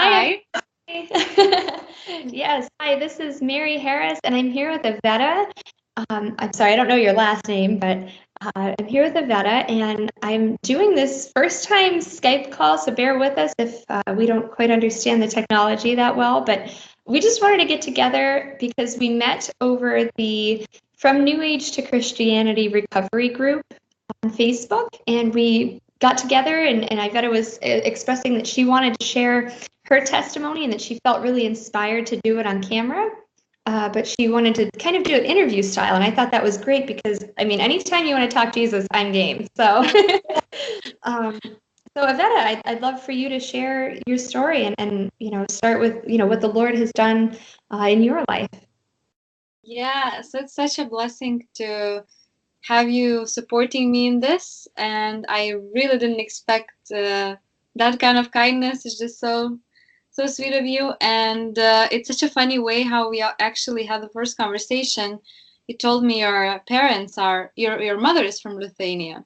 Hi. Hi. Yes. Hi, this is Mary Harris, and I'm here with Iveta. I'm sorry, I don't know your last name, but I'm here with Iveta, and I'm doing this first time Skype call, so bear with us if we don't quite understand the technology that well. But we just wanted to get together because we met over the From New Age to Christianity Recovery group on Facebook, and we got together, and Iveta was expressing that she wanted to share her testimony and that she felt really inspired to do it on camera. But she wanted to kind of do an interview style, and I thought that was great because, I mean, anytime you want to talk Jesus, I'm game. So, um, so Iveta, I'd love for you to share your story and start with what the Lord has done in your life. Yeah, so it's such a blessing to have you supporting me in this, and I really didn't expect that kind of kindness. It's just so sweet of you, and it's such a funny way how we actually had the first conversation. You told me your parents are your mother is from Lithuania.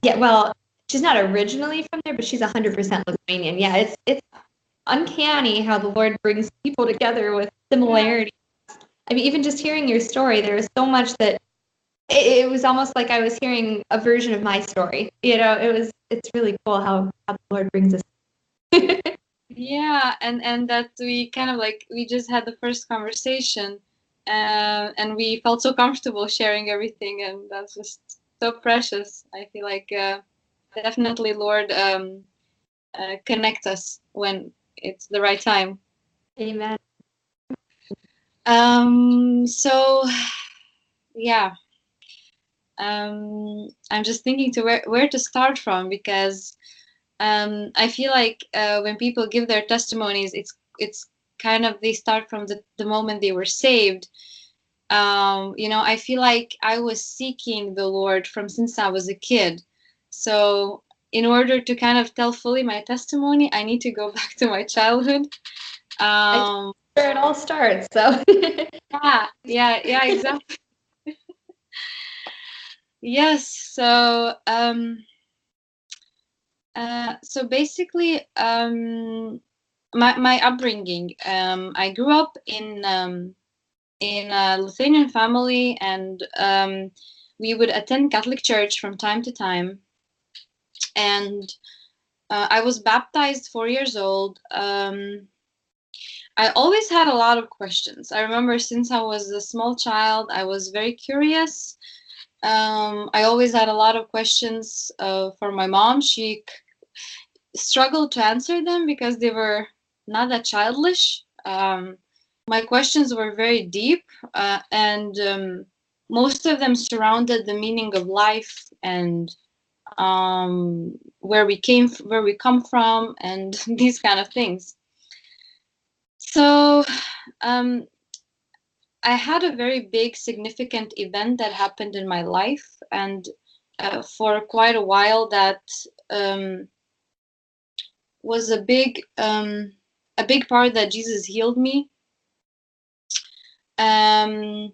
Yeah, well, she's not originally from there, but she's 100% Lithuanian. Yeah, it's uncanny how the Lord brings people together with similarities. I mean, even just hearing your story, there was so much that it was almost like I was hearing a version of my story. It's really cool how the Lord brings us. Yeah, and that we kind of like we just had the first conversation, and we felt so comfortable sharing everything, and that's just so precious. I feel like definitely Lord connect us when it's the right time. Amen. So yeah, I'm just thinking to where to start from because I feel like when people give their testimonies, it's kind of they start from the moment they were saved. I feel like I was seeking the Lord from since I was a kid. So in order to kind of tell fully my testimony, I need to go back to my childhood. Where it all starts. So yeah, exactly. Yes. So basically, my upbringing. I grew up in a Lithuanian family, and we would attend Catholic church from time to time. And I was baptized 4 years old. I always had a lot of questions. I remember since I was a small child, I was very curious. I always had a lot of questions for my mom. She struggled to answer them because they were not that childish. My questions were very deep, and most of them surrounded the meaning of life and where we come from, and these kind of things. So um, I had a very big, significant event that happened in my life, and for quite a while that um, was a big part that Jesus healed me. Um,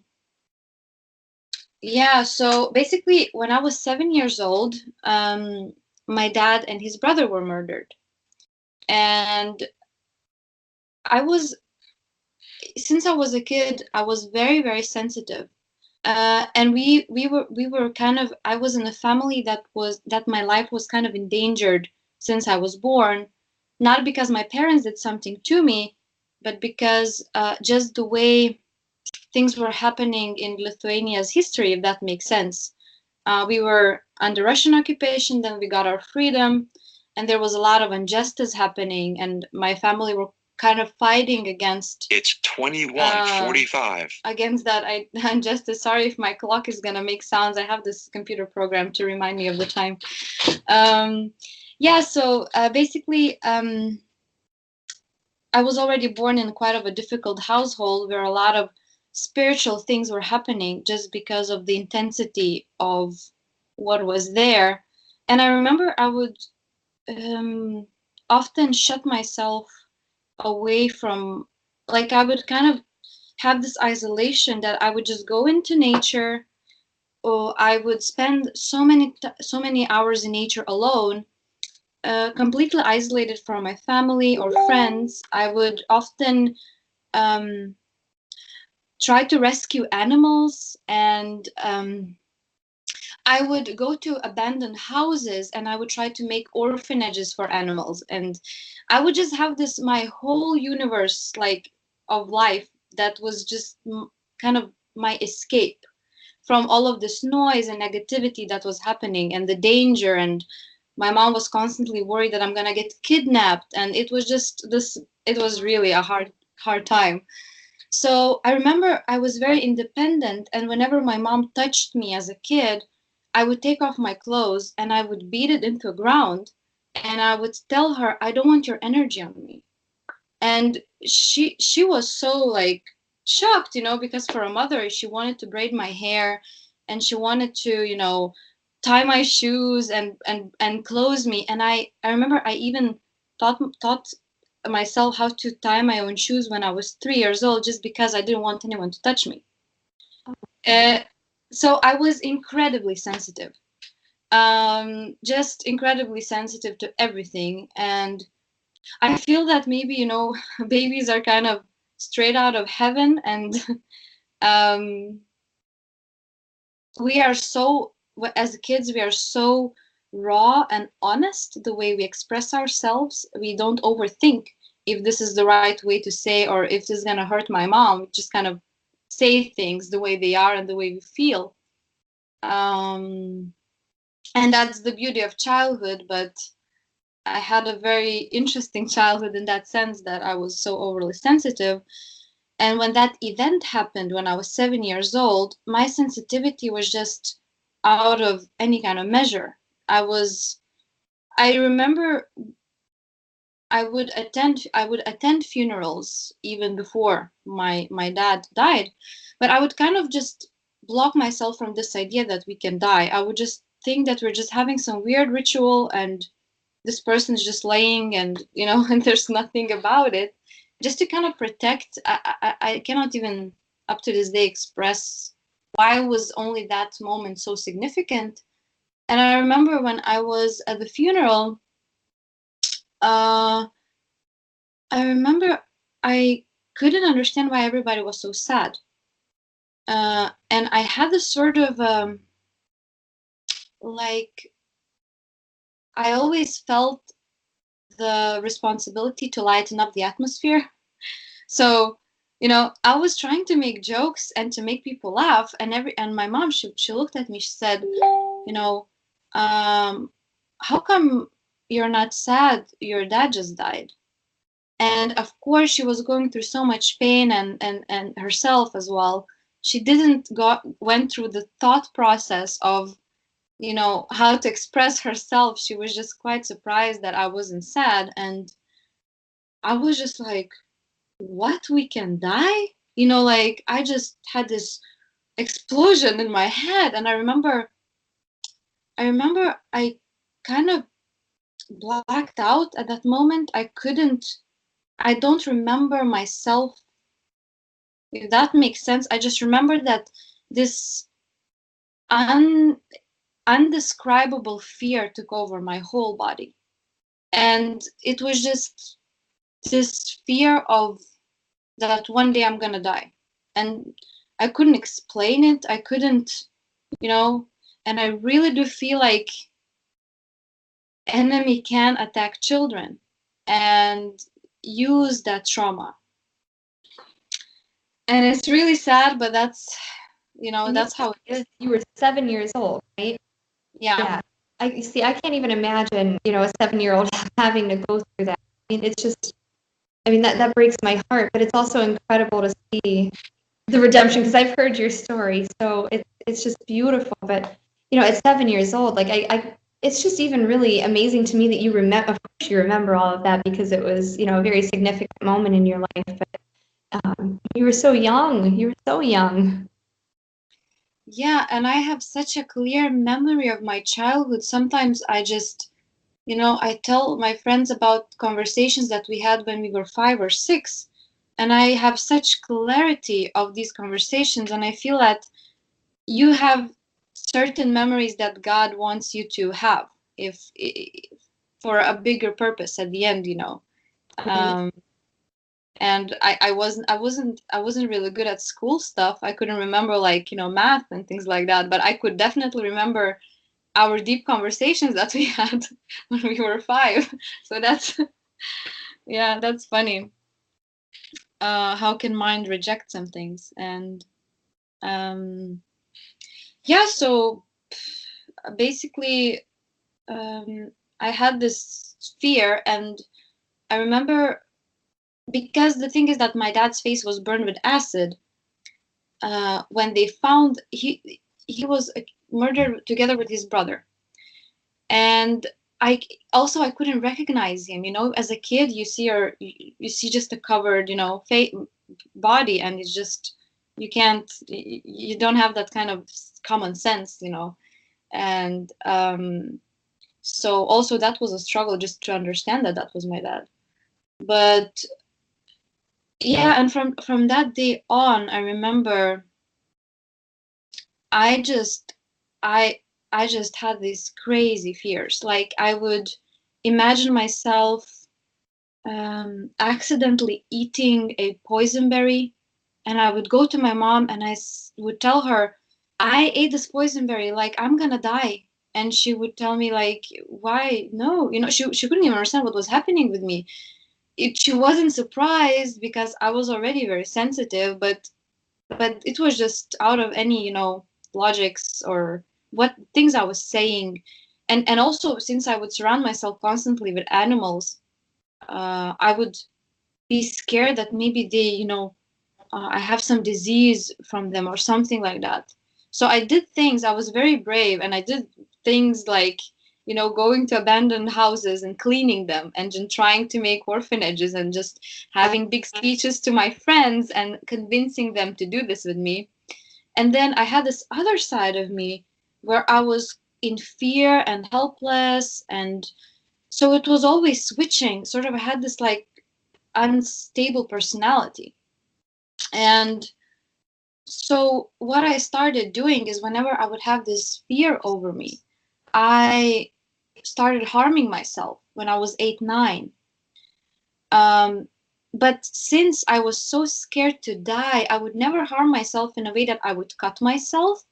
yeah, so basically, when I was 7 years old, my dad and his brother were murdered, and I was since I was a kid, I was very, very sensitive. And we were kind of I was in a family that my life was kind of endangered since I was born, not because my parents did something to me, but because just the way things were happening in Lithuania's history, if that makes sense. We were under Russian occupation, then we got our freedom, and there was a lot of injustice happening, and my family were kind of fighting against. It's 21:45. Against that injustice. Sorry if my clock is gonna make sounds. I have this computer program to remind me of the time. Yeah, so basically, I was already born in quite of a difficult household where a lot of spiritual things were happening just because of the intensity of what was there. And I remember I would often shut myself away from, like, I would kind of have this isolation that I would just go into nature, or I would spend so many hours in nature alone, completely isolated from my family or friends. I would often try to rescue animals, and I would go to abandoned houses and I would try to make orphanages for animals. And I would just have this, my whole universe, like, of life that was just kind of my escape from all of this noise and negativity that was happening and the danger. And my mom was constantly worried that I'm going to get kidnapped. And it was just this, it was really a hard time. So I remember I was very independent, and whenever my mom touched me as a kid, I would take off my clothes and I would beat it into the ground, and I would tell her, I don't want your energy on me. And she was so, like, shocked, because for a mother, she wanted to braid my hair, and she wanted to, tie my shoes and clothe me. And I remember I even taught myself how to tie my own shoes when I was 3 years old, just because I didn't want anyone to touch me. Uh, so I was incredibly sensitive, just incredibly sensitive to everything. And I feel that maybe, babies are kind of straight out of heaven, and um, we are so, as kids, we are so raw and honest the way we express ourselves. We don't overthink if this is the right way to say, or if this is going to hurt my mom. We just kind of say things the way they are and the way we feel. And that's the beauty of childhood. But I had a very interesting childhood in that sense, that I was so overly sensitive. And when that event happened, when I was 7 years old, my sensitivity was just out of any kind of measure. I remember I would attend funerals even before my dad died, but I would kind of just block myself from this idea that we can die. I would just think that we're just having some weird ritual, and this person's just laying, and and there's nothing about it, just to kind of protect. I cannot even up to this day express why was only that moment so significant. And I remember when I was at the funeral, uh I remember I couldn't understand why everybody was so sad. And I had this sort of like, I always felt the responsibility to lighten up the atmosphere. So, I was trying to make jokes and to make people laugh, and my mom, she looked at me, she said, um, how come you're not sad? Your dad just died. And of course, she was going through so much pain, and herself as well. She didn't went through the thought process of, how to express herself. She was just quite surprised that I wasn't sad. And I was just like, what, we can die? Like, I just had this explosion in my head. And I remember I kind of blacked out at that moment. I don't remember myself, if that makes sense. I just remember that this undescribable fear took over my whole body. And it was just this fear of that one day I'm gonna die. And I couldn't explain it. I couldn't, you know, and I really do feel like enemy can attack children and use that trauma. And it's really sad, but that's how it is. You were 7 years old, right? Yeah. Yeah. I see. I can't even imagine, a 7-year-old having to go through that. I mean, it's just, that breaks my heart, but it's also incredible to see the redemption, because I've heard your story. So it's just beautiful. But, at 7 years old, like it's just even really amazing to me that you remember, of course you remember all of that, because it was, a very significant moment in your life. But you were so young. You were so young. Yeah, and I have such a clear memory of my childhood. Sometimes I just, I tell my friends about conversations that we had when we were 5 or 6, and I have such clarity of these conversations, and I feel that you have certain memories that God wants you to have. If for a bigger purpose at the end, you know. Mhm. And I wasn't really good at school stuff. I couldn't remember, like, you know, math and things like that, but I could definitely remember our deep conversations that we had when we were 5. So that's yeah, that's funny. How can mind reject some things? And um, yeah, so basically, I had this fear, and I remember, because the thing is that my dad's face was burned with acid. When they found, he was murdered together with his brother, and I also, I couldn't recognize him. You know, as a kid, you see just a covered, you know, body, and it's just, you can't, you don't have that kind of common sense, you know. And so also that was a struggle, just to understand that that was my dad. But yeah, and from that day on, I remember, I just I I just had these crazy fears. Like, I would imagine myself accidentally eating a poison berry, and I would go to my mom and would tell her, I ate this poison berry, like, I'm gonna die. And she would tell me, like, why? No, you know, she couldn't even understand what was happening with me. She wasn't surprised, because I was already very sensitive, but it was just out of any, you know, logics or what things I was saying. And also, since I would surround myself constantly with animals, I would be scared that maybe they, you know, I have some disease from them or something like that. So I did things, I was very brave, and I did things like, you know, going to abandoned houses and cleaning them, and just trying to make orphanages, and just having big speeches to my friends and convincing them to do this with me. And then I had this other side of me where I was in fear and helpless. And so it was always switching. Sort of, I had this like unstable personality. And so what I started doing is, whenever I would have this fear over me, I started harming myself when I was 8, 9. Um, but since I was so scared to die, I would never harm myself in a way that I would cut myself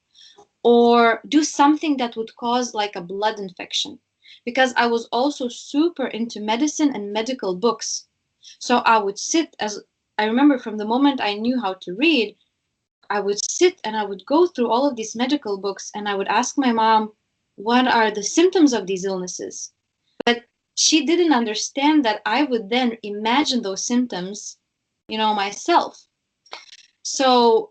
or do something that would cause like a blood infection, because I was also super into medicine and medical books. So I would sit, as I remember from the moment I knew how to read, I would sit and I would go through all of these medical books, and I would ask my mom, what are the symptoms of these illnesses? But she didn't understand that I would then imagine those symptoms, you know, myself. So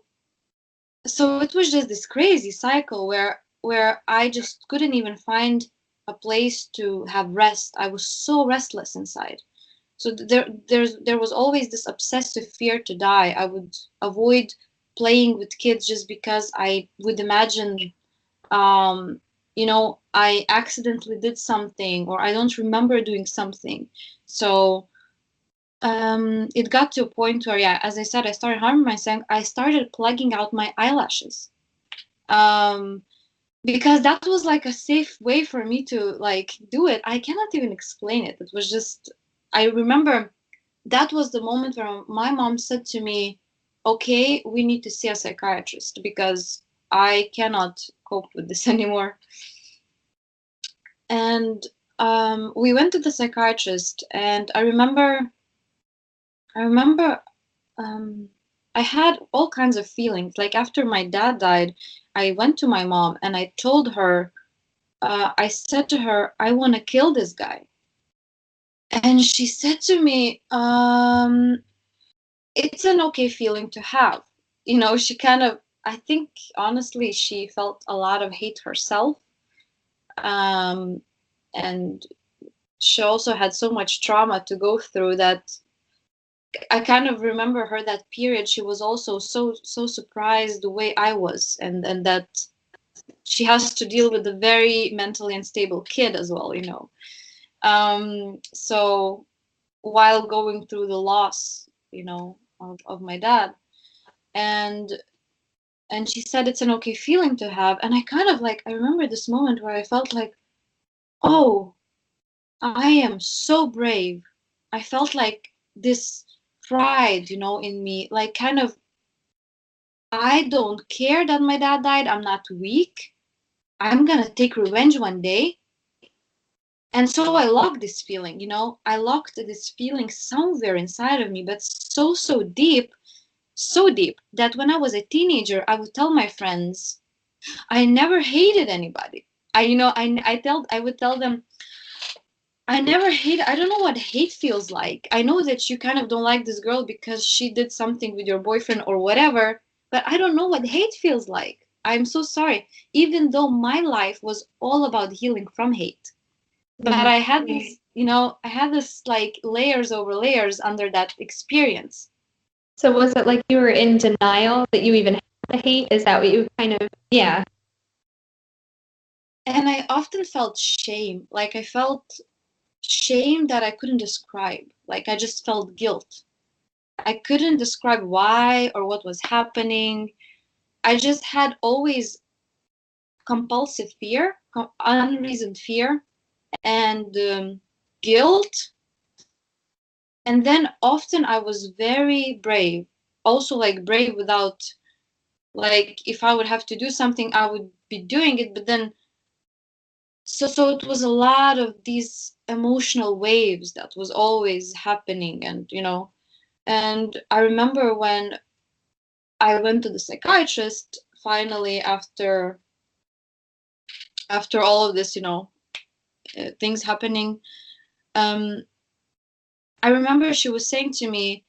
so it was just this crazy cycle where I just couldn't even find a place to have rest. I was so restless inside. So there was always this obsessive fear to die. I would avoid playing with kids just because I would imagine, um, you know, I accidentally did something, or I don't remember doing something. So it got to a point where, yeah, as I said, I started harming myself. I started plugging out my eyelashes, um, because that was like a safe way for me to like do it. I cannot even explain it. It was just, I remember that was the moment where my mom said to me, okay, we need to see a psychiatrist, because I cannot cope with this anymore. And we went to the psychiatrist, and I remember um, I had all kinds of feelings. Like, after my dad died, I went to my mom and I told her, I said to her, I want to kill this guy. And she said to me, it's an okay feeling to have. You know, she kind of, I think, honestly, she felt a lot of hate herself. Um, and she also had so much trauma to go through that I kind of remember her that period. She was also so surprised the way I was, and that she has to deal with a very mentally unstable kid as well, you know. So while going through the loss, you know, of my dad, and and she said it's an okay feeling to have, and I kind of like, I remember this moment where I felt like, oh, I am so brave. I felt like this pride, in me, like kind of, I don't care that my dad died. I'm not weak. I'm gonna take revenge one day. And so I locked this feeling, I locked this feeling somewhere inside of me, but so deep that when I was a teenager, I would tell my friends, I never hated anybody. I would tell them, I never hate, I don't know what hate feels like. I know that you kind of don't like this girl because she did something with your boyfriend or whatever, but I don't know what hate feels like. I'm so sorry. Even though my life was all about healing from hate. But I had this, like layers over layers under that experience. So was it like you were in denial that you even had the hate? Is that what you kind of, yeah. And I often felt shame. Like I felt shame that I couldn't describe. Like I just felt guilt. I couldn't describe why or what was happening. I just had always compulsive fear, unreasoned fear, and guilt. And then often I was very brave, also like brave without, like if I would have to do something, I would be doing it. But then, so it was a lot of these emotional waves that was always happening, and I remember when I went to the psychiatrist finally after all of this, things happening. um I remember she was saying to me,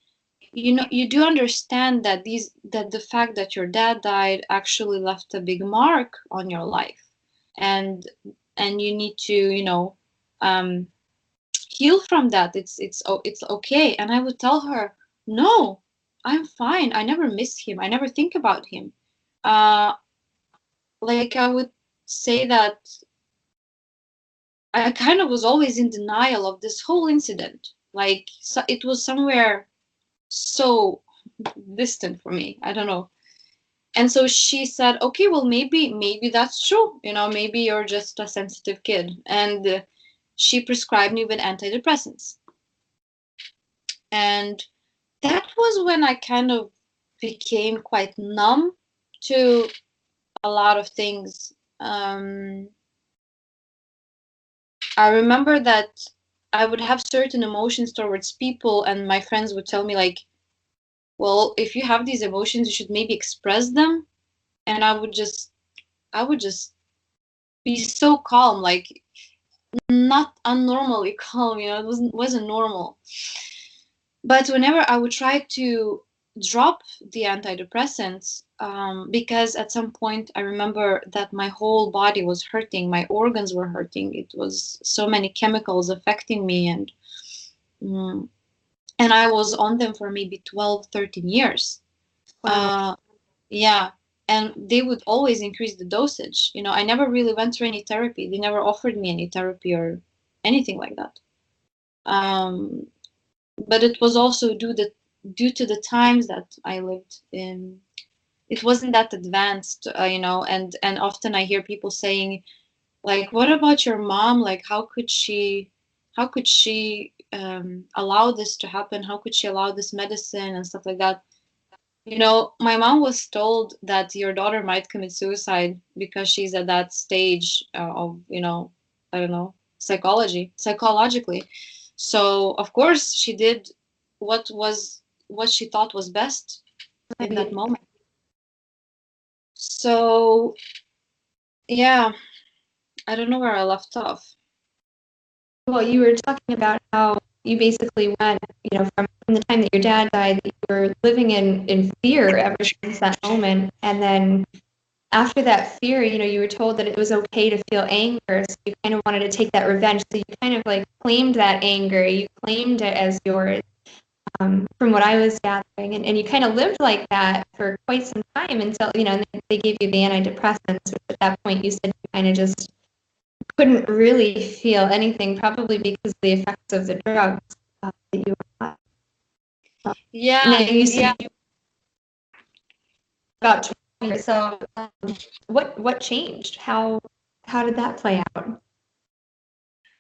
you do understand that the fact that your dad died actually left a big mark on your life, and you need to, um heal from that. It's okay. And I would tell her, no, I'm fine. I never miss him. I never think about him. uh like I would say that I kind of was always in denial of this whole incident. Like, so it was somewhere so distant for me. I don't know. And so she said, okay, well, maybe that's true. Maybe you're just a sensitive kid. And she prescribed me with antidepressants. And that was when I kind of became quite numb to a lot of things. I remember that I would have certain emotions towards people, and my friends would tell me, like, well, if you have these emotions, you should maybe express them. And I would just be so calm, like not unnormally calm, it wasn't normal. But whenever I would try to drop the antidepressants, because at some point I remember that my whole body was hurting, my organs were hurting. It was so many chemicals affecting me, mm, and I was on them for maybe 12, 13 years. Wow. Yeah. And they would always increase the dosage. I never really went through any therapy. They never offered me any therapy or anything like that. Um, but it was also due to the times that I lived in. It wasn't that advanced, and often I hear people saying, like, what about your mom? Like, how could she allow this to happen? How could she allow this medicine and stuff like that? My mom was told that your daughter might commit suicide because she's at that stage of, I don't know, psychologically. So, of course, she did what was what she thought was best in that moment. So, yeah, I don't know where I left off. Well, you were talking about how you basically went, from the time that your dad died, that you were living in fear ever since that moment. And then after that fear, you were told that it was okay to feel anger. So you kind of wanted to take that revenge. So you kind of like claimed that anger. You claimed it as yours, from what I was gathering. And you kind of lived like that for quite some time until, and they gave you the antidepressants, which at that point you said you kind of just couldn't really feel anything, probably because of the effects of the drugs that you were on. Yeah, Now you said you about 20 years. So what changed? How did that play out?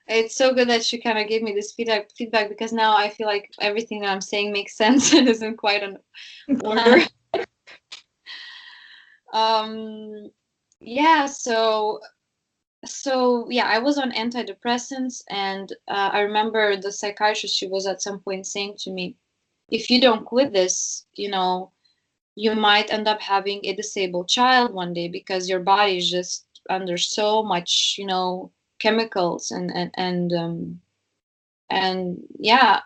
It's so good that you kind of gave me this feedback because now I feel like everything that I'm saying makes sense and isn't quite in order. Yeah, so yeah, I was on antidepressants, and I remember the psychiatrist, she was at some point saying to me, if you don't quit this, you might end up having a disabled child one day because your body is just under so much, chemicals and yeah.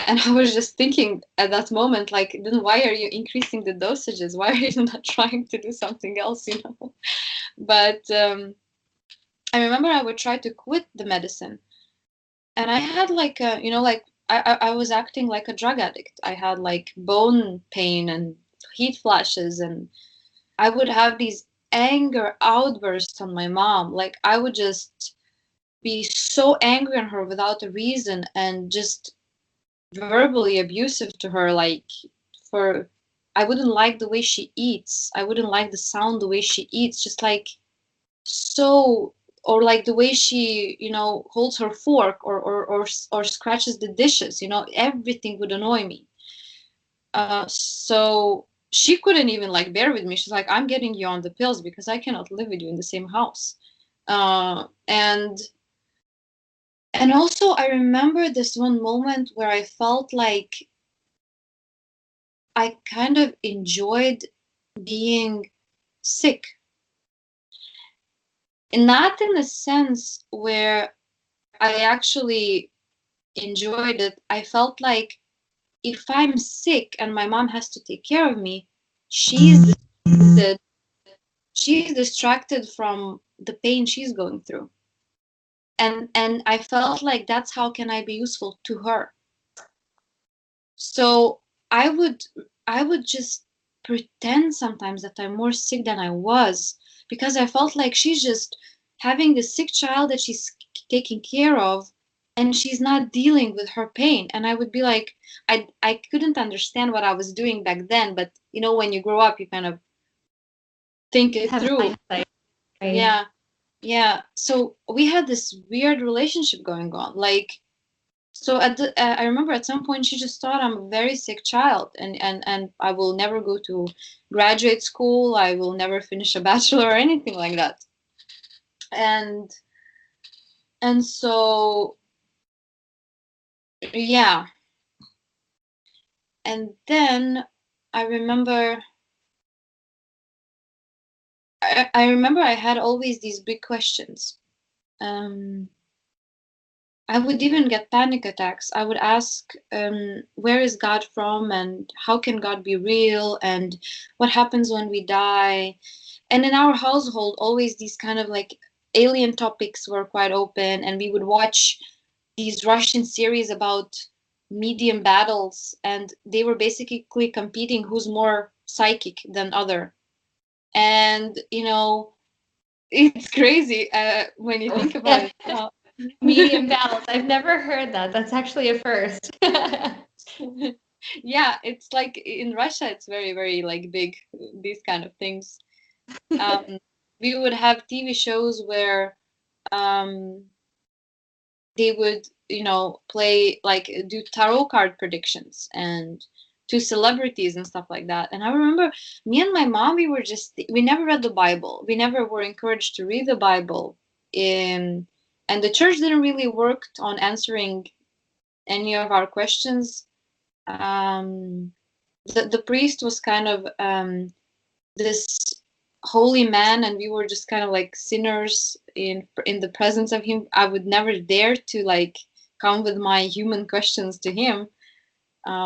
And I was just thinking at that moment, like, then why are you increasing the dosages? Why are you not trying to do something else, But I remember I would try to quit the medicine, and I had like like I was acting like a drug addict. I had like bone pain and heat flashes, and I would have these anger outbursts on my mom. Like I would just be so angry on her without a reason and just verbally abusive to her, like for I wouldn't like the way she eats. I wouldn't like the sound the way she eats, just like so, or like the way she, holds her fork or scratches the dishes, everything would annoy me. So she couldn't even like bear with me. She's like, I'm getting you on the pills because I cannot live with you in the same house. And also I remember this one moment where I felt like I kind of enjoyed being sick. And not in the sense where I actually enjoyed it. I felt like if I'm sick and my mom has to take care of me, she's distracted, she's distracted from the pain she's going through. And I felt like that's how can I be useful to her. So I would I would just pretend sometimes that I'm more sick than I was because I felt like she's just having this sick child that she's taking care of, and she's not dealing with her pain. And I would be like, I couldn't understand what I was doing back then, but when you grow up you kind of think it through. Hindsight, right? Yeah. So we had this weird relationship going on, like, so I remember at some point she just thought I'm a very sick child, and I will never go to graduate school. I will never finish a bachelor or anything like that. And so yeah, and then I remember I remember I had always these big questions. Um, I would even get panic attacks. I would ask, where is God from, and how can God be real, and what happens when we die? And in our household, always these kind of like alien topics were quite open, and we would watch these Russian series about medium battles, and they were basically competing who's more psychic than other. And it's crazy when you think about it. Medium battles. I've never heard that. That's actually a first. Yeah, it's like in Russia, it's very, very like big, these kind of things. We would have TV shows where um, they would, play like do tarot card predictions and to celebrities and stuff like that. And I remember me and my mom, we never read the Bible. We never were encouraged to read the Bible. In and the church didn't really work on answering any of our questions. The priest was kind of this holy man, and we were just kind of like sinners in the presence of him. I would never dare to like come with my human questions to him,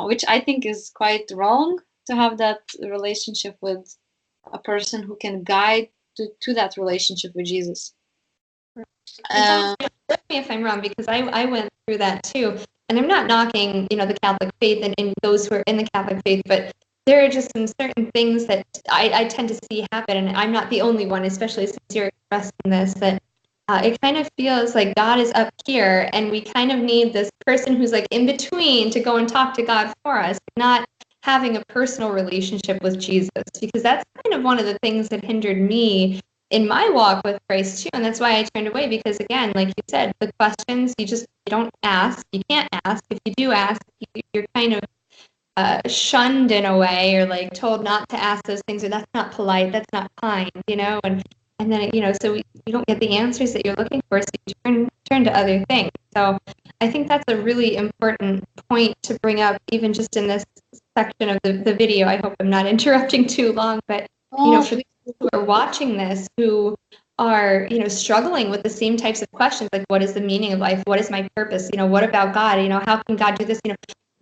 which I think is quite wrong to have that relationship with a person who can guide to that relationship with Jesus. Correct me if I'm wrong, because I went through that too. And I'm not knocking, the Catholic faith and those who are in the Catholic faith, but there are just some certain things that I tend to see happen, and I'm not the only one, especially since you're expressing this, that it kind of feels like God is up here, and we kind of need this person who's like in between to go and talk to God for us, not having a personal relationship with Jesus, because that's kind of one of the things that hindered me in my walk with Christ too. And that's why I turned away, because again, like you said, the questions you don't ask. You can't ask. If you do ask, you're kind of shunned in a way, or like told not to ask those things, or that's not polite, that's not kind, and then so you don't get the answers that you're looking for, so you turn to other things. So I think that's a really important point to bring up, even just in this section of the video. I hope I'm not interrupting too long, but for people who are watching this, who are struggling with the same types of questions, like what is the meaning of life, what is my purpose, what about God, how can God do this,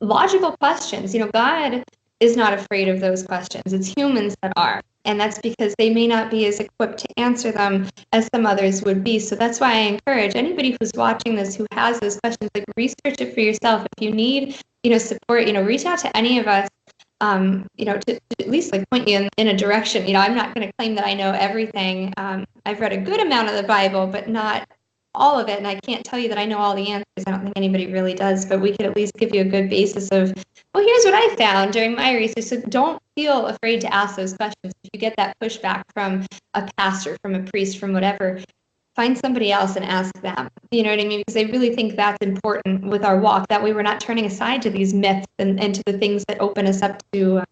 logical questions. God is not afraid of those questions. It's humans that are. And that's because they may not be as equipped to answer them as some others would be. So that's why I encourage anybody who's watching this who has those questions, like, research it for yourself. If you need, support, reach out to any of us, to at least like point you in a direction. I'm not going to claim that I know everything. I've read a good amount of the Bible, but not all of it, and I can't tell you that I know all the answers. I don't think anybody really does, but we could at least give you a good basis of, well, here's what I found during my research. So don't feel afraid to ask those questions. If you get that pushback from a pastor, from a priest, from whatever, find somebody else and ask them. You know what I mean? Because I really think that's important with our walk. That way we're not turning aside to these myths and to the things that open us up to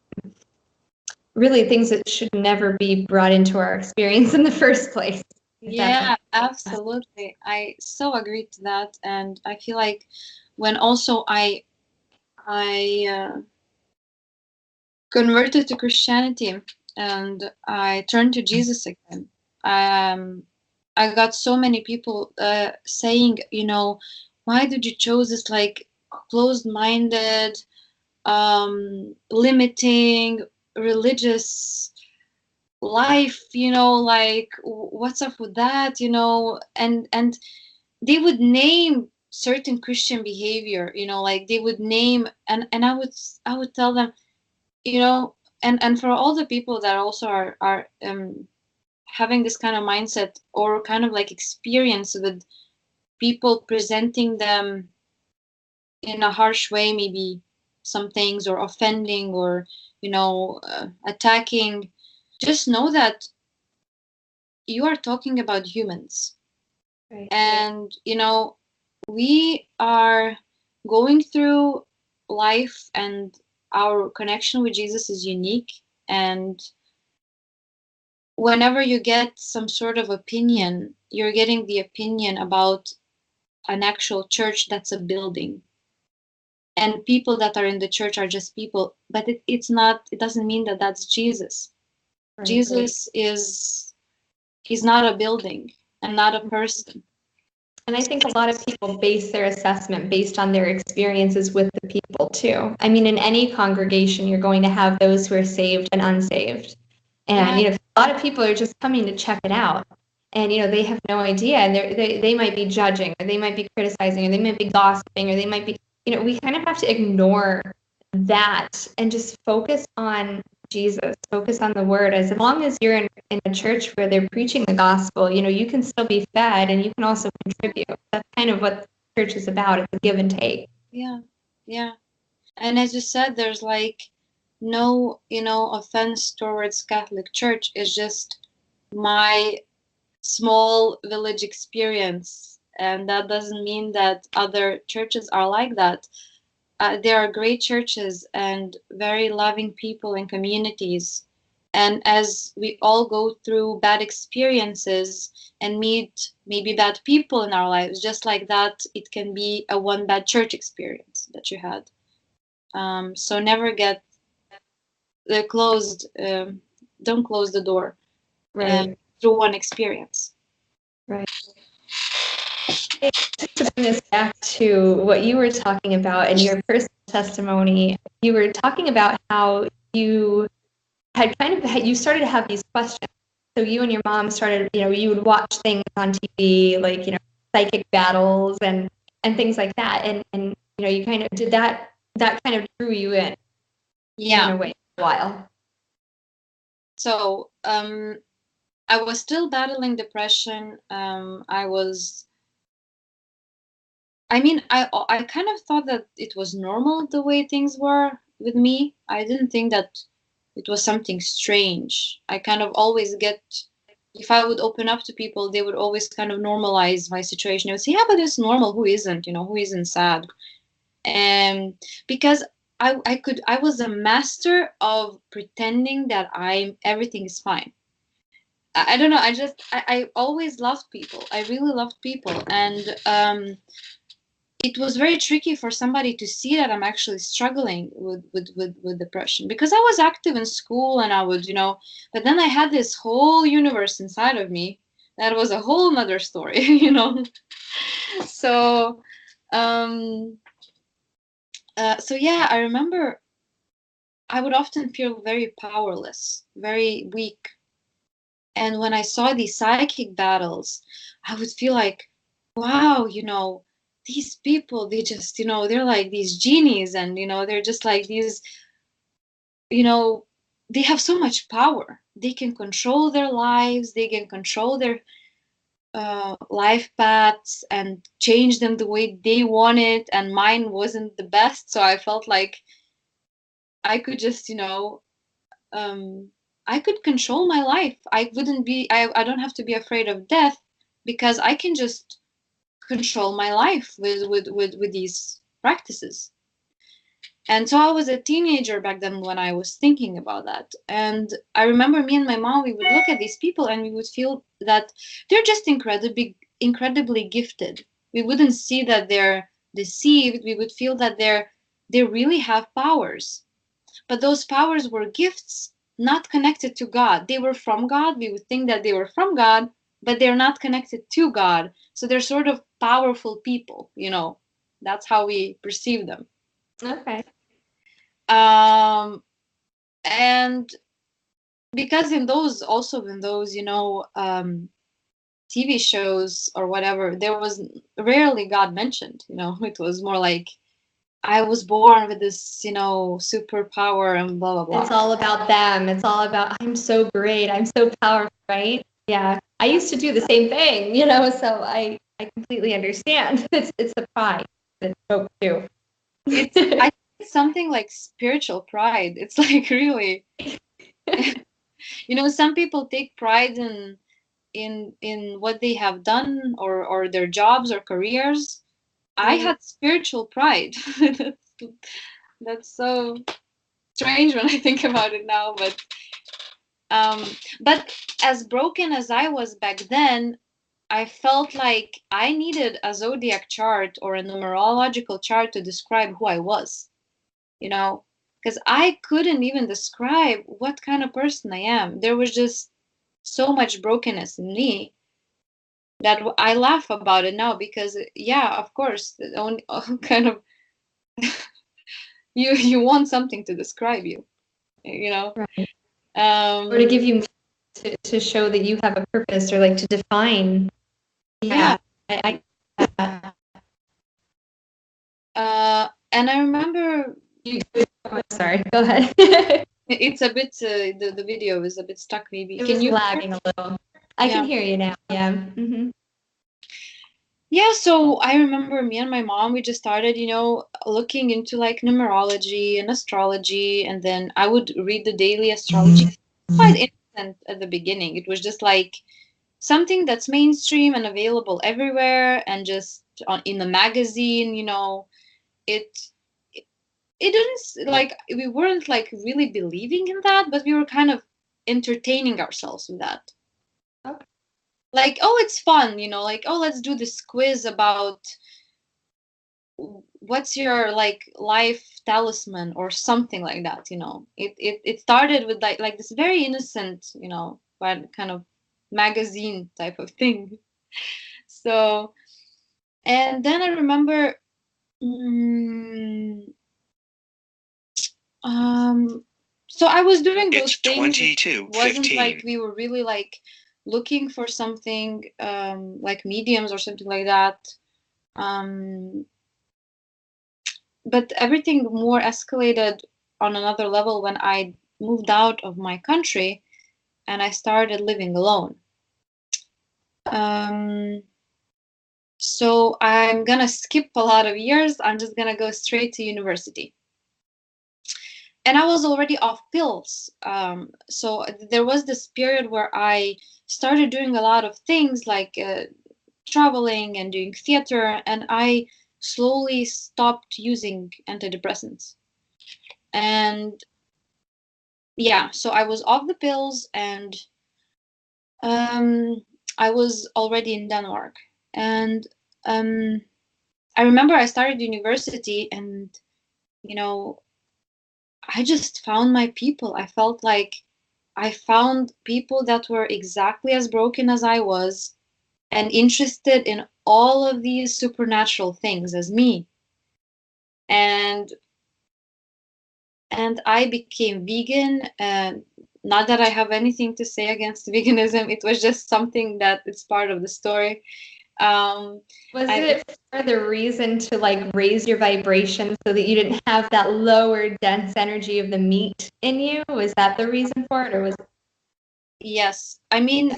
really things that should never be brought into our experience in the first place. Yeah, absolutely. I so agree to that, and I feel like when also I converted to Christianity and I turned to Jesus again, I got so many people saying, why did you choose this like closed-minded, limiting religious life, like what's up with that, and they would name certain Christian behavior, like they would name, and I would tell them, and for all the people that also are having this kind of mindset or kind of like experience with people presenting them in a harsh way, maybe some things, or offending, or attacking, just know that you are talking about humans. Right. And we are going through life, and our connection with Jesus is unique. And whenever you get some sort of opinion, you're getting the opinion about an actual church that's a building, and people that are in the church are just people. But it doesn't mean that that's Jesus. Right. Jesus he's not a building and not a person. And I think a lot of people base their assessment based on their experiences with the people too. I mean, in any congregation, you're going to have those who are saved and unsaved. And, Yeah. a lot of people are just coming to check it out. And, they have no idea. And they might be judging, or they might be criticizing, or they might be gossiping, or they might be, we kind of have to ignore that and just focus on Jesus, focus on the word. As long as you're in a church where they're preaching the gospel, you can still be fed, and you can also contribute. That's kind of what church is about. It's a give and take. Yeah. Yeah. And as you said, there's like no, offense towards Catholic Church. It's just my small village experience. And that doesn't mean that other churches are like that. There are great churches and very loving people and communities. And as we all go through bad experiences and meet maybe bad people in our lives, just like that, it can be a one bad church experience that you had. So never get closed. Don't close the door Right. through one experience. Right. Just to bring this back to what you were talking about in your personal testimony, you were talking about how you you started to have these questions. So you and your mom started, you would watch things on TV, like, psychic battles and things like that. And you kind of did that kind of drew you in a way for a while. So I was still battling depression. I kind of thought that it was normal the way things were with me. I didn't think that it was something strange. I kind of always get if I would open up to people, they would always kind of normalize my situation. They would say, yeah, but it's normal. Who isn't? Who isn't sad? And because I was a master of pretending that everything is fine. I don't know. I always loved people. I really loved people. And it was very tricky for somebody to see that I'm actually struggling with depression, because I was active in school and I would, but then I had this whole universe inside of me that was a whole nother story, So, um, so yeah, I remember I would often feel very powerless, very weak. And when I saw these psychic battles, I would feel like, wow, these people, they just, they're like these genies, and, they're just like these, you know, they have so much power. They can control their lives, they can control their life paths and change them the way they want it. And mine wasn't the best. So I felt like I could just, um, I could control my life. I don't have to be afraid of death, because I can just control my life with these practices. And so I was a teenager back then when I was thinking about that. And I remember me and my mom, we would look at these people and we would feel that they're just incredibly gifted. We wouldn't see that they're deceived. We would feel that they really have powers. But those powers were gifts not connected to God. They were from God. We would think that they were from God, but they're not connected to God. So they're sort of powerful people, That's how we perceive them. Okay. And because in those, TV shows or whatever, there was rarely God mentioned, It was more like, I was born with this, superpower and blah, blah, blah. It's all about them. It's all about, I'm so great. I'm so powerful, right? Yeah. I used to do the same thing, so I completely understand. It's the pride that's hope too. I think it's something like spiritual pride. It's like really, some people take pride in what they have done, or their jobs or careers. I had spiritual pride. That's so strange when I think about it now, but as broken as I was back then, I felt like I needed a zodiac chart or a numerological chart to describe who I was, because I couldn't even describe what kind of person I am. There was just so much brokenness in me that I laugh about it now, because yeah, of course, the only kind of you want something to describe you, Right. Or to give you to show that you have a purpose, or like to define. Yeah. I And I remember. Sorry, go ahead. It's a bit the video is a bit stuck. Maybe It was lagging a little. I can hear you now. Yeah. Mm-hmm. Yeah, so I remember me and my mom, we just started, looking into like numerology and astrology, and then I would read the daily astrology. Quite innocent at the beginning. It was just like something that's mainstream and available everywhere, and just in the magazine, it it didn't, like, we weren't like really believing in that, but we were kind of entertaining ourselves with that. Okay. Like, oh, it's fun, like, oh, let's do this quiz about what's your like life talisman or something like that. It started with like this very innocent, but kind of magazine type of thing. So, and then I remember, mm, so I was doing those It's things. 22, It wasn't 15. like we were really like looking for something, like mediums or something like that. But everything more escalated on another level when I moved out of my country and I started living alone. Um, so I'm gonna skip a lot of years. I'm just gonna go straight to university. And I was already off pills. So there was this period where I started doing a lot of things like traveling and doing theater, and I slowly stopped using antidepressants. And yeah, so I was off the pills, and um, I was already in Denmark. And um, I remember I started university, and you know, I just found my people. I felt like I found people that were exactly as broken as I was and interested in all of these supernatural things as me. And I became vegan. Not that I have anything to say against veganism. It was just something that it's part of the story. Was I it for the reason to like raise your vibration so that you didn't have that lower dense energy of the meat in you? Was that the reason for it, or was it? Yes, I mean,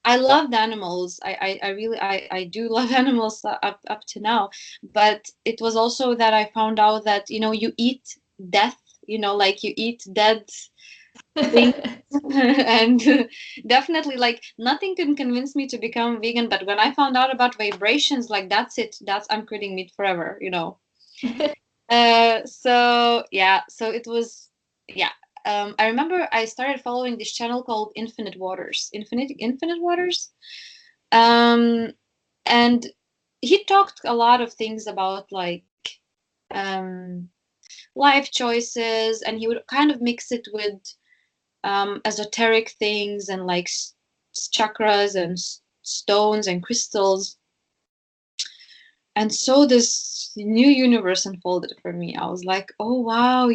I loved animals. I really I do love animals up to now. But it was also that I found out that, you eat death, like you eat dead things. And definitely, like, nothing can convince me to become vegan. But when I found out about vibrations, like, that's it. I'm quitting meat forever. So yeah, so it was, yeah. I remember I started following this channel called Infinite Waters. Um, and he talked a lot of things about, like, um, life choices, and he would kind of mix it with esoteric things and like chakras and stones and crystals. And so this new universe unfolded for me. I was like, oh wow,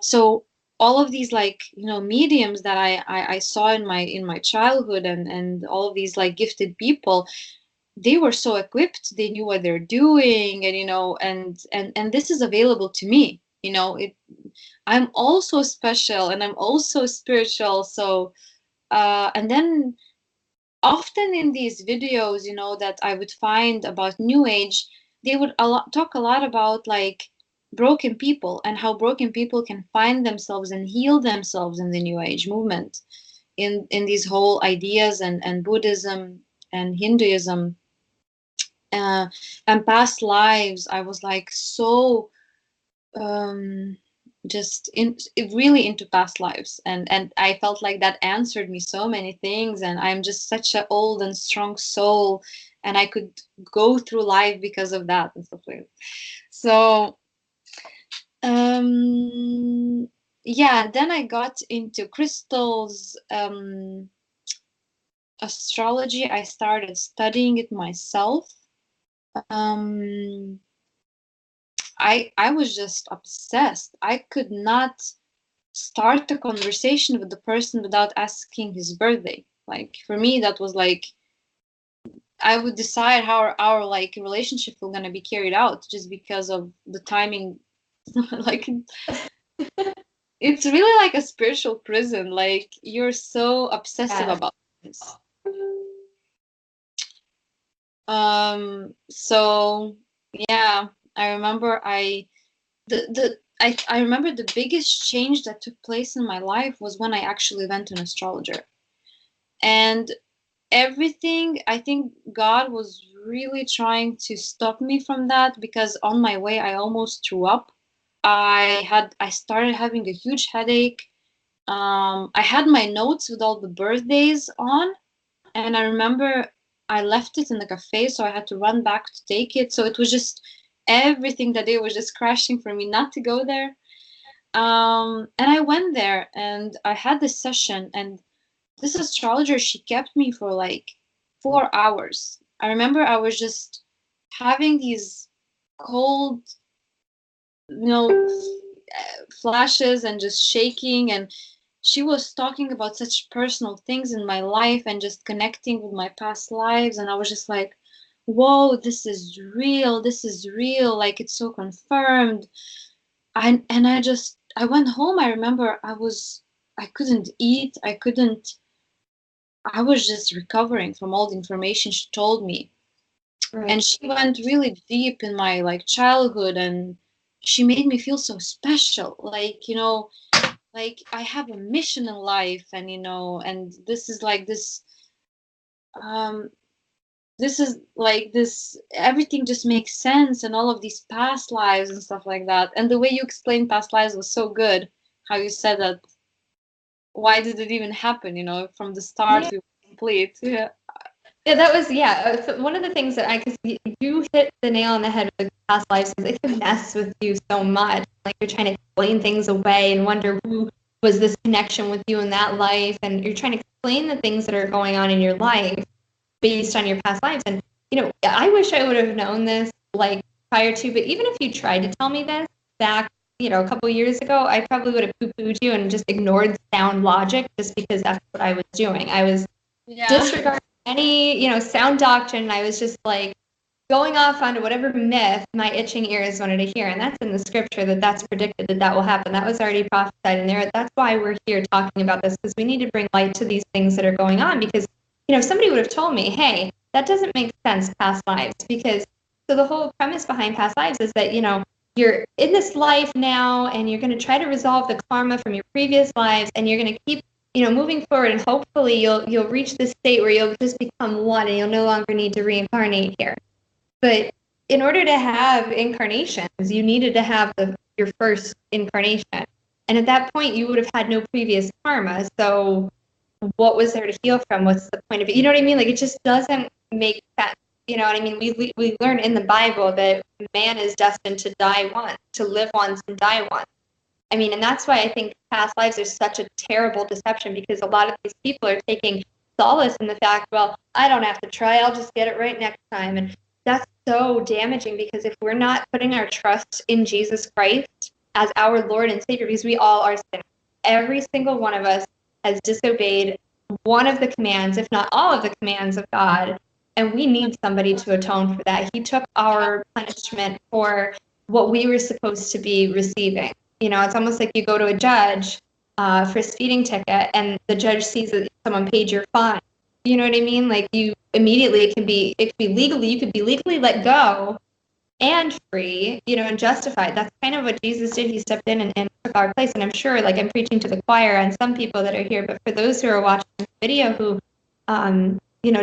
so all of these, like, mediums that I saw in my childhood, and all of these, like, gifted people, they were so equipped, they knew what they're doing, and and this is available to me. I'm also special, and I'm also spiritual. So and then often in these videos, that I would find about New Age, they would talk a lot about, like, broken people, and how broken people can find themselves and heal themselves in the New Age movement, in these whole ideas, and Buddhism and Hinduism, uh, and past lives. I was like so um, just really into past lives, and I felt like that answered me so many things, and I'm just such an old and strong soul, and I could go through life because of that and stuff like that. So yeah, then I got into crystals, astrology. I started studying it myself. um I was just obsessed. I could not start a conversation with the person without asking his birthday. Like, for me, that was like, I would decide how our like relationship was gonna be carried out just because of the timing. Like, it's really like a spiritual prison. Like, you're so obsessive Yes. about this. So yeah, I remember I remember the biggest change that took place in my life was when I actually went to an astrologer. And everything, I think God was really trying to stop me from that, because on my way I almost threw up. I started having a huge headache. I had my notes with all the birthdays on, and I remember I left it in the cafe, so I had to run back to take it. So it was just everything that day was just crashing for me not to go there. And I went there, and I had this session, and this astrologer, she kept me for like 4 hours. I remember I was just having these cold, flashes, and just shaking, and she was talking about such personal things in my life and just connecting with my past lives, and I was just like, whoa, this is real, like, it's so confirmed. I went home. I remember I couldn't eat, I was just recovering from all the information she told me. Right. And she went really deep in my, like, childhood, and she made me feel so special. Like, like I have a mission in life, and and this is like um this everything just makes sense, and all of these past lives and stuff like that. And the way you explained past lives was so good. How you said that, why did it even happen, from the start Yeah. we were complete. Yeah. Yeah, that was so one of the things that because you hit the nail on the head with past lives, because it can mess with you so much. Like you're trying to explain things away and wonder who was this connection with you in that life, and you're trying to explain the things that are going on in your life based on your past lives. And I wish I would have known this like prior to, but even if you tried to tell me this back, a couple years ago, I probably would have poo-pooed you and just ignored sound logic, just because that's what I was doing. I was Yeah. disregarding any, sound doctrine. I was just like going off onto whatever myth my itching ears wanted to hear. And that's in the scripture, that's predicted that will happen. That was already prophesied in there. That's why we're here talking about this, because we need to bring light to these things that are going on. Because, if somebody would have told me, hey, that doesn't make sense, past lives, because so the whole premise behind past lives is that, you're in this life now, and you're going to try to resolve the karma from your previous lives, and you're going to keep moving forward, and hopefully you'll reach this state where you'll just become one, and you'll no longer need to reincarnate here. But in order to have incarnations, you needed to have your first incarnation, and at that point you would have had no previous karma. So what was there to heal from? What's the point of it? You know what I mean? Like, it just doesn't make sense. You know what I mean? We learn in the Bible that man is destined to die once, to live once and die once. I mean, and that's why I think past lives are such a terrible deception, because a lot of these people are taking solace in the fact, well, I don't have to try, I'll just get it right next time. And that's so damaging, because if we're not putting our trust in Jesus Christ as our Lord and Savior, because we all are sinners, every single one of us has disobeyed one of the commands, if not all of the commands of God. And we need somebody to atone for that. He took our punishment for what we were supposed to be receiving. It's almost like you go to a judge for a speeding ticket, and the judge sees that someone paid your fine. You know what I mean? Like, you immediately, you could be legally let go and free, and justified. That's kind of what Jesus did. He stepped in and took our place. And I'm sure, like, I'm preaching to the choir on some people that are here, but for those who are watching this video who,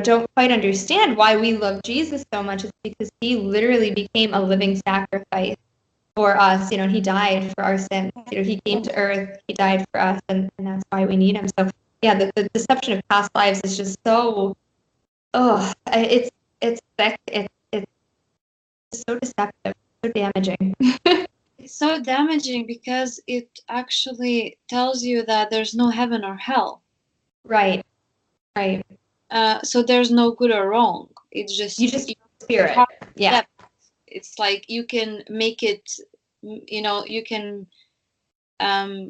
don't quite understand why we love Jesus so much, it's because he literally became a living sacrifice for us, and he died for our sins. He came to earth, he died for us, and that's why we need him. So yeah, the deception of past lives is just so, it's thick, it's so deceptive, so damaging. It's so damaging because it actually tells you that there's no heaven or hell. Right. So there's no good or wrong. It's just You just spirit. Yeah. It's like you can make it, you can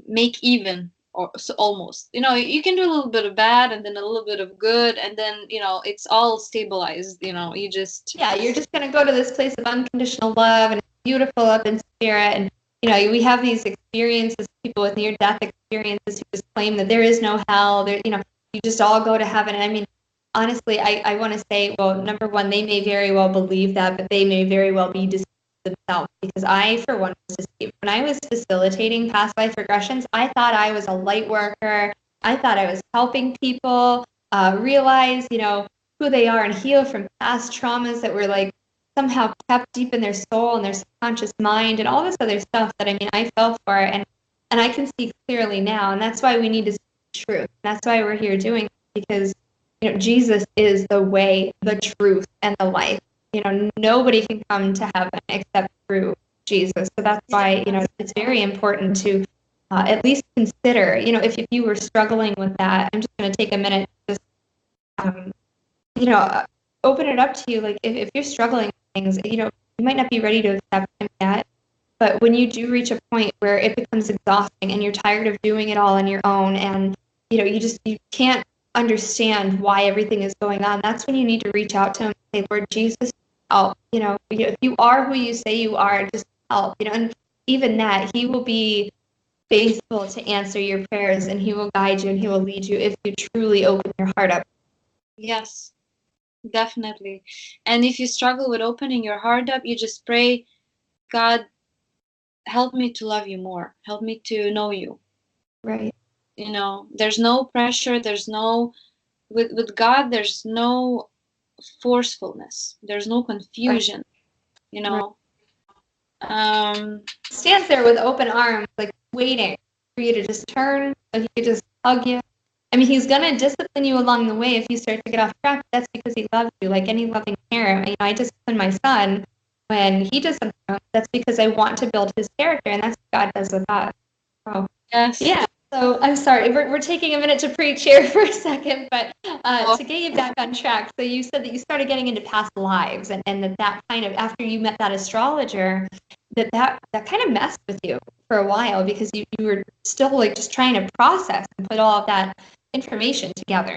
make even, or so almost. You can do a little bit of bad and then a little bit of good, and then it's all stabilized. You just you're just gonna go to this place of unconditional love, and it's beautiful up in spirit. And we have these experiences, people with near-death experiences, who just claim that there is no hell. There, you just all go to heaven. And I mean, honestly, I want to say, well, number one, they may very well believe that, but they may very well be deceived themselves, because I, for one, was deceived. When I was facilitating past life regressions, I thought I was a light worker. I thought I was helping people realize, who they are and heal from past traumas that were like somehow kept deep in their soul and their subconscious mind, and all this other stuff that, I mean, I fell for. And I can see clearly now, and that's why we need to speak the truth. That's why we're here doing it, because Jesus is the way, the truth, and the life. Nobody can come to heaven except through Jesus. So that's why, it's very important to at least consider, if you were struggling with that. I'm just going to take a minute to just, open it up to you. Like, if you're struggling with things, you might not be ready to accept him yet. But when you do reach a point where it becomes exhausting and you're tired of doing it all on your own, and you can't understand why everything is going on, that's when you need to reach out to him and say, Lord Jesus, help. If you are who you say you are, just help. And even that, he will be faithful to answer your prayers, and he will guide you and he will lead you if you truly open your heart up. Yes, definitely. And if you struggle with opening your heart up, you just pray, God, help me to love you more. Help me to know you. Right. There's no pressure, there's no, with God, there's no forcefulness, there's no confusion, you Right. know. Um, Stands there with open arms, like waiting for you to just turn, so he could just hug you. I mean, he's gonna discipline you along the way if you start to get off track. That's because he loves you, like any loving parent. I discipline my son when he does something wrong. That's because I want to build his character, and that's what God does with us. So, yes. yeah. So I'm sorry, we're taking a minute to preach here for a second, but to get you back on track. So you said that you started getting into past lives, and that kind of, after you met that astrologer, that kind of messed with you for a while, because you were still like just trying to process and put all of that information together.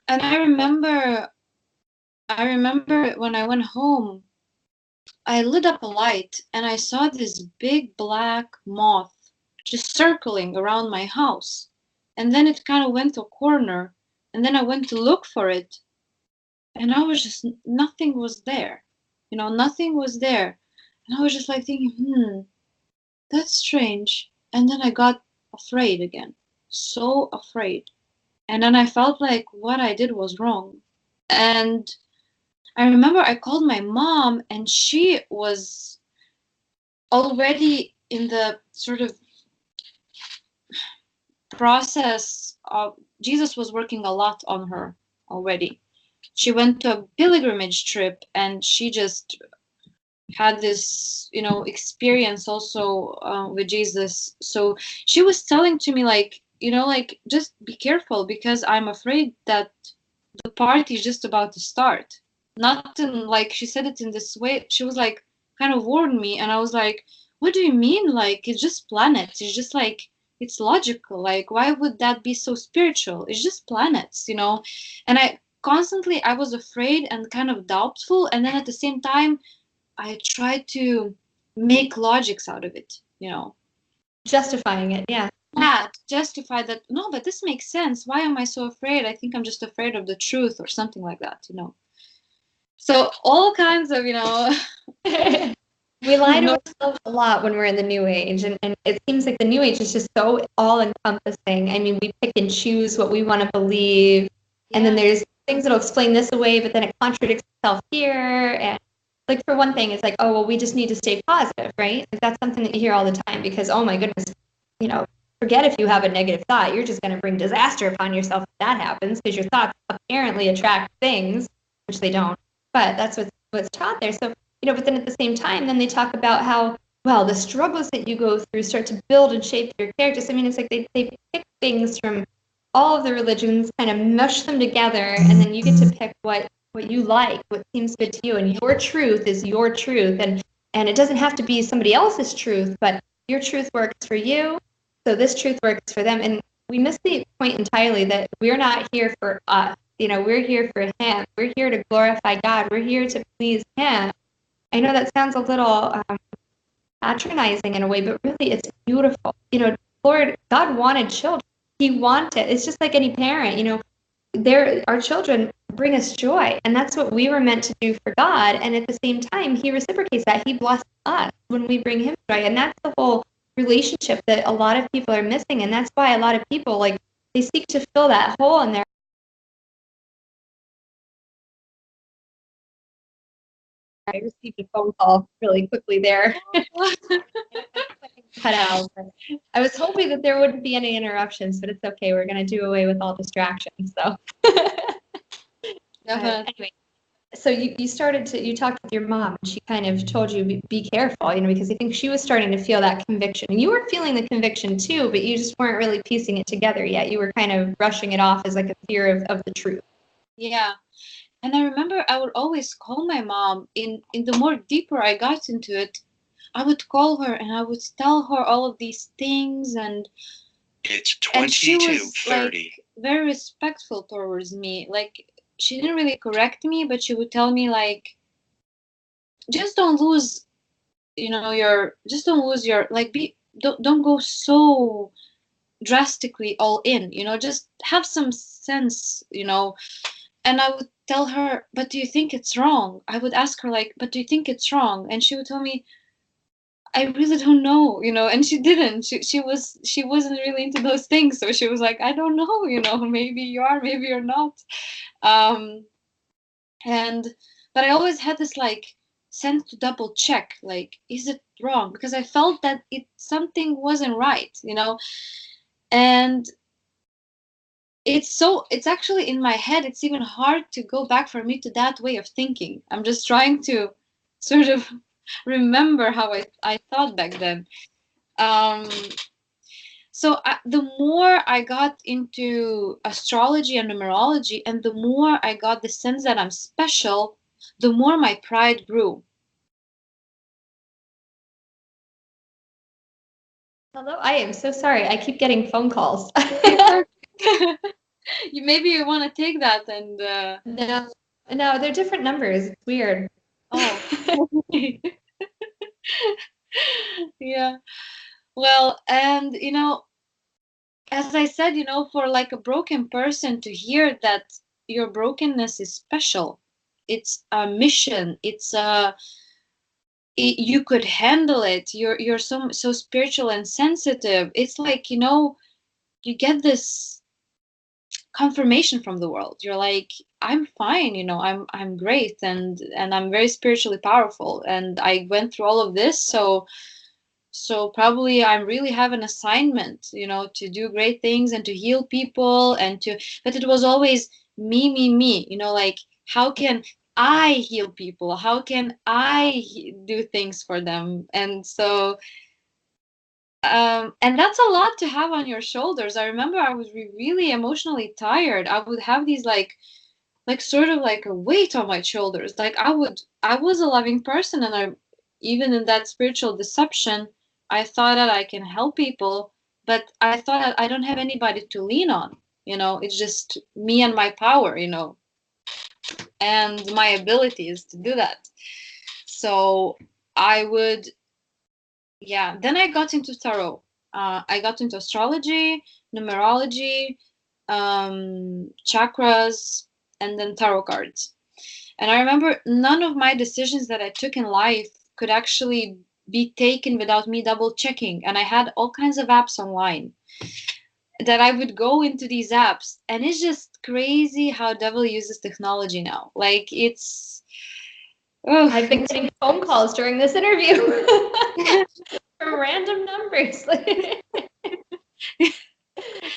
And I remember when I went home, I lit up a light and I saw this big black moth just circling around my house. And then it kind of went to a corner, and then I went to look for it, and I was just, nothing was there. Nothing was there. And I was just like thinking, that's strange. And then I got afraid again. So afraid. And then I felt like what I did was wrong. And I remember I called my mom, and she was already in the sort of process of, Jesus was working a lot on her already. She went to a pilgrimage trip, and she just had this, experience also with Jesus. So she was telling to me, like, like, just be careful, because I'm afraid that the party is just about to start. Not in, like, she said it in this way. She was like, kind of warned me, and I was like, what do you mean? Like, it's just planets. It's just like, it's logical. Like, why would that be so spiritual? It's just planets. And I was afraid and kind of doubtful, and then at the same time, I tried to make logics out of it. Justifying it, yeah. Yeah, to justify that. No, but this makes sense. Why am I so afraid? I think I'm just afraid of the truth or something like that. So all kinds of, We lie to no, ourselves a lot when we're in the new age, and it seems like the new age is just so all-encompassing. I mean, we pick and choose what we want to believe, and then there's things that'll explain this away, but then it contradicts itself here. And like, for one thing, it's like, oh, well, we just need to stay positive, right? Like, that's something that you hear all the time, because, oh my goodness, forget if you have a negative thought, you're just going to bring disaster upon yourself if that happens, because your thoughts apparently attract things, which they don't, but that's what's taught there. So, but then at the same time, then they talk about how, well, the struggles that you go through start to build and shape your characters. I mean, it's like they pick things from all of the religions, kind of mush them together, and then you get to pick what you like, what seems good to you, and your truth is your truth, and it doesn't have to be somebody else's truth, but your truth works for you, so this truth works for them. And we miss the point entirely that we're not here for us. We're here for him. We're here to glorify God. We're here to please him. I know that sounds a little patronizing in a way, but really it's beautiful. God wanted children. He wanted, it's just like any parent, our children bring us joy, and that's what we were meant to do for God. And at the same time, he reciprocates that. He blesses us when we bring him joy. And that's the whole relationship that a lot of people are missing. And that's why a lot of people, like, they seek to fill that hole in their I received a phone call really quickly there. Cut out. I was hoping that there wouldn't be any interruptions, but it's okay. We're going to do away with all distractions. So, anyway, so you talked with your mom, and she kind of told you, be careful, because I think she was starting to feel that conviction. And you were feeling the conviction too, but you just weren't really piecing it together yet. You were kind of brushing it off as like a fear of the truth. Yeah. And I remember I would always call my mom, in the more deeper I got into it. I would call her and I would tell her all of these things, and It's she was 22:30. like very respectful towards me. Like, she didn't really correct me, but she would tell me, like, just don't lose, like, don't go so drastically all in, just have some sense. And I would tell her, but do you think it's wrong? I would ask her, like, but do you think it's wrong? And she would tell me, I really don't know, and she didn't. She wasn't really into those things, so she was like, I don't know, maybe you are, maybe you're not. Um, and but I always had this like sense to double check, like, is it wrong? Because I felt that something wasn't right, and it's actually in my head, it's even hard to go back for me to that way of thinking. I'm just trying to sort of remember how I thought back then. um so the more I got into astrology and numerology, and the more I got the sense that I'm special, the more my pride grew. Hello, I am so sorry. I keep getting phone calls. Maybe you want to take that and No, no, they're different numbers. It's weird. oh. Yeah. Well, and as I said, for like a broken person to hear that your brokenness is special, it's a mission, you could handle it, you're so spiritual and sensitive. It's like, you get this confirmation from the world. You're like, I'm fine, I'm great, and I'm very spiritually powerful, and I went through all of this, so probably I really have an assignment, to do great things and to heal people, but it was always me, like, how can I heal people? How can I do things for them? And so, and that's a lot to have on your shoulders. I remember I was really emotionally tired. I would have these like sort of like a weight on my shoulders. Like I was a loving person, and even in that spiritual deception, I thought that I can help people, but I thought that I don't have anybody to lean on. It's just me and my power, and my abilities to do that. So I would, yeah. Then I got into tarot. I got into astrology, numerology, chakras, and then tarot cards. And I remember none of my decisions that I took in life could actually be taken without me double checking. And I had all kinds of apps online that I would go into these apps. And it's just crazy how devil uses technology now. Like I've been getting phone calls during this interview from random numbers.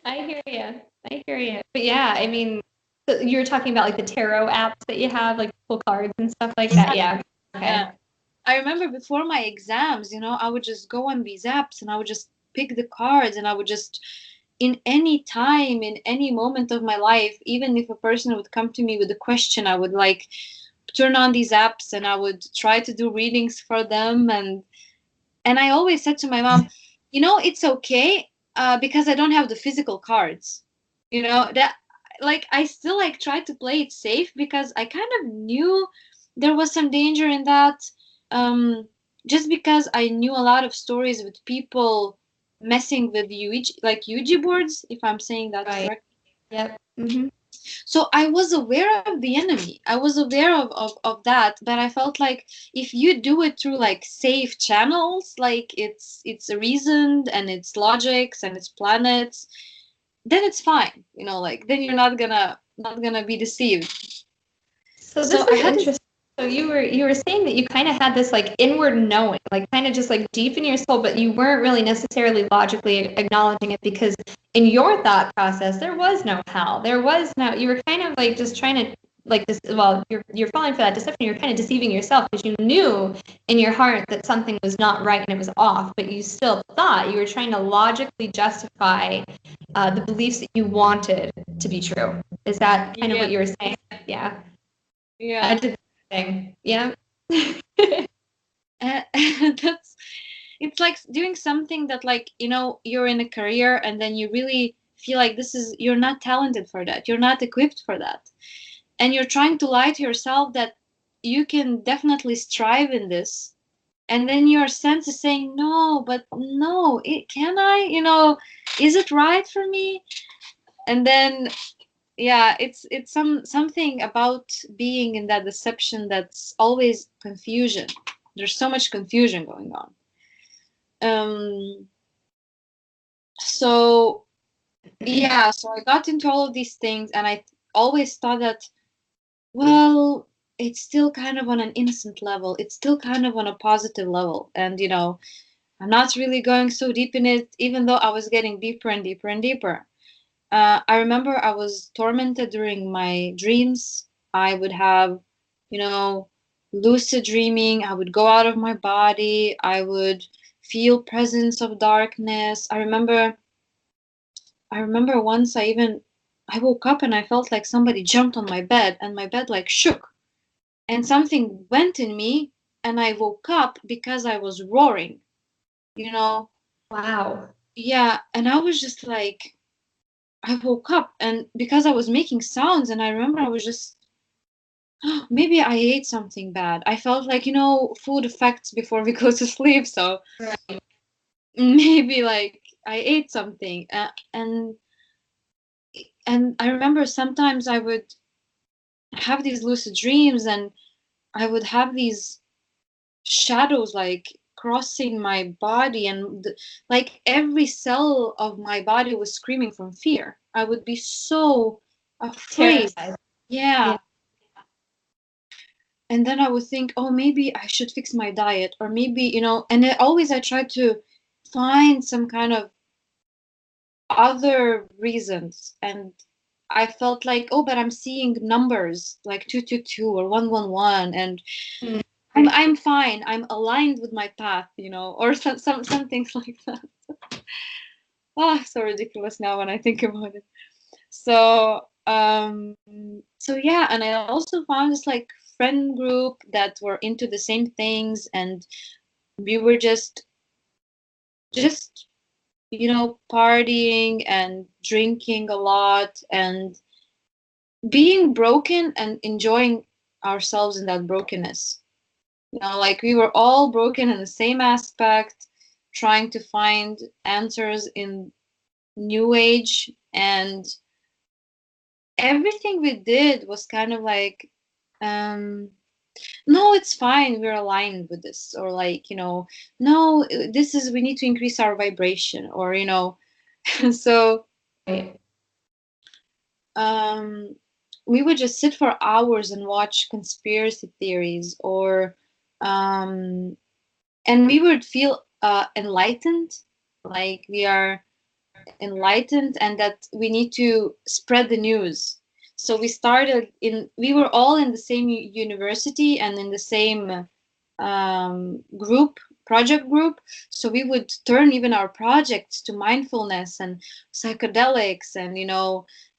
I hear you. I hear you. But yeah, I mean, so you're talking about like the tarot apps that you have, like pull cards and stuff like that. Yeah. Okay. Yeah. I remember before my exams, I would just go on these apps and I would just pick the cards, and I would just, in any time, in any moment of my life, even if a person would come to me with a question, I would like turn on these apps and I would try to do readings for them. And I always said to my mom, it's okay, because I don't have the physical cards. That, like, I still like try to play it safe because I kind of knew there was some danger in that. Just because I knew a lot of stories with people messing with Ouija boards, if I'm saying that Right. correctly. Yep. Mm-hmm. So I was aware of the enemy. I was aware of that, but I felt like if you do it through like safe channels, like it's reasoned and it's logics and it's planets, then it's fine. Like, then you're not gonna be deceived. So this So I is had interesting. So you were saying that you kind of had this like inward knowing, like kind of just like deep in your soul, but you weren't really necessarily logically acknowledging it because in your thought process there was no hell. There was no. You were kind of like just trying to like this. Well, you're falling for that deception. You're kind of deceiving yourself because you knew in your heart that something was not right and it was off, but you still thought you were trying to logically justify the beliefs that you wanted to be true. Is that kind of what you were saying? Yeah. Yeah. I did the thing. Yeah. That's it's like doing something that, like, you're in a career and then you really feel like you're not talented for that, you're not equipped for that, and you're trying to lie to yourself that you can definitely strive in this, and then your sense is saying no, but no, can I, is it right for me? And then, yeah, it's something about being in that deception that's always confusion. There's so much confusion going on. So yeah, so I got into all of these things, and I always thought that, well, it's still kind of on an innocent level. It's still kind of on a positive level. And, I'm not really going so deep in it, even though I was getting deeper and deeper and deeper. I remember I was tormented during my dreams. I would have, you know, lucid dreaming. I would go out of my body. I would feel presence of darkness. I remember once I woke up and I felt like somebody jumped on my bed and my bed like shook and something went in me and I woke up because I was roaring, you know? Wow. Yeah, and I was just like, I woke up and because I was making sounds and I remember I was just, maybe I ate something bad. I felt like, food effects before we go to sleep, so Right. maybe like I ate something. And I remember sometimes I would have these lucid dreams and I would have these shadows like crossing my body and like every cell of my body was screaming from fear. I would be so afraid. Terrified. Yeah. Yeah. And then I would think, oh, maybe I should fix my diet, or maybe, and I tried to find some kind of other reasons. And I felt like, oh, but I'm seeing numbers like 222 or 111, and Mm. I'm fine. I'm aligned with my path, or some things like that. Ah, so ridiculous now when I think about it. So yeah, and I also found this like friend group that were into the same things, and we were just partying and drinking a lot and being broken and enjoying ourselves in that brokenness. Like we were all broken in the same aspect, trying to find answers in new age, and everything we did was kind of like, um no, it's fine, we're aligned with this, or like, no, this is, we need to increase our vibration, or so Right. um we would just sit for hours and watch conspiracy theories, or um and we would feel enlightened, like we are enlightened and that we need to spread the news. So we were all in the same university and in the same project group. So we would turn even our projects to mindfulness and psychedelics, and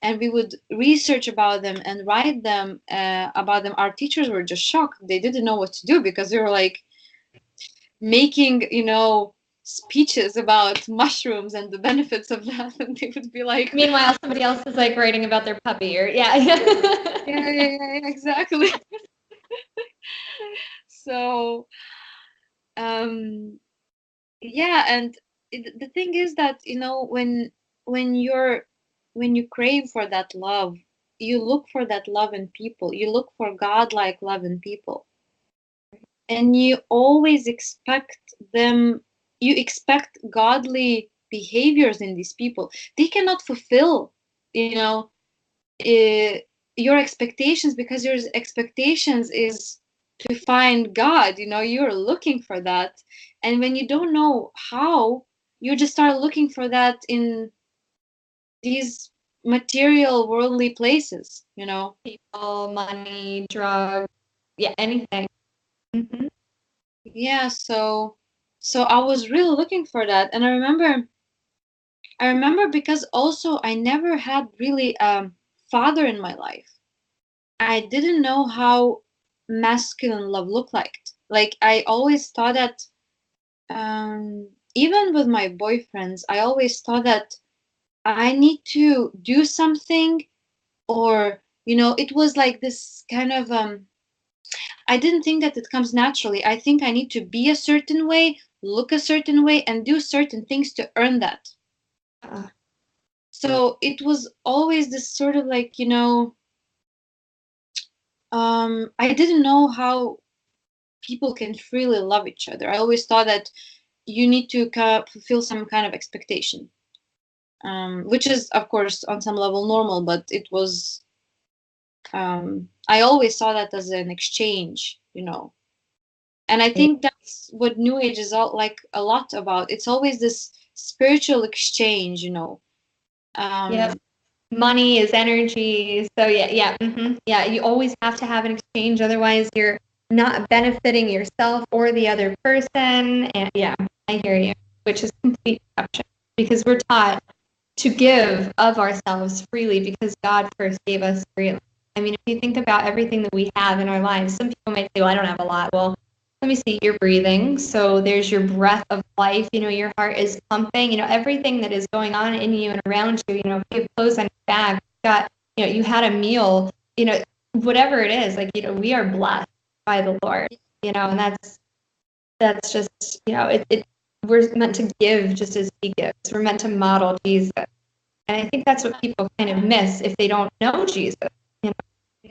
and we would research about them and write them about them. Our teachers were just shocked. They didn't know what to do because they were like making speeches about mushrooms and the benefits of that, and they would be like, Meanwhile, somebody else is like writing about their puppy, or yeah. yeah, exactly. So yeah, and the thing is that when you're when you crave for that love, you look for that love in people, you look for godlike love in people, and you always expect them, you expect godly behaviors in these people. They cannot fulfill, uh, your expectations, because your expectations is to find God. You're looking for that, and when you don't know how, you just start looking for that in these material worldly places. People, money, drugs, yeah, anything. Mhm. Yeah, so I was really looking for that, and I remember because also I never had really father in my life. I didn't know how masculine love looked like. Like I always thought that, even with my boyfriends, I always thought that I need to do something, or it was like this kind of I didn't think that it comes naturally. I think I need to be a certain way, look a certain way, and do certain things to earn that. Uh, So it was always this sort of like, I didn't know how people can freely love each other. I always thought that you need to fulfill some kind of expectation, which is, of course, on some level normal, but it was, I always saw that as an exchange, And I think that's what New Age is all like a lot about. It's always this spiritual exchange, Yep. Money is energy. So yeah, you always have to have an exchange, otherwise you're not benefiting yourself or the other person. And yeah, I hear you, which is complete deception, because we're taught to give of ourselves freely because God first gave us freely. I mean, if you think about everything that we have in our lives, some people might say, well, I don't have a lot. Well, let me see, you're breathing. So there's your breath of life. Your heart is pumping, everything that is going on in you and around you. If you have clothes on your back, you had a meal, whatever it is, like, we are blessed by the Lord, and that's just, we're meant to give just as he gives. We're meant to model Jesus. And I think that's what people kind of miss if they don't know Jesus,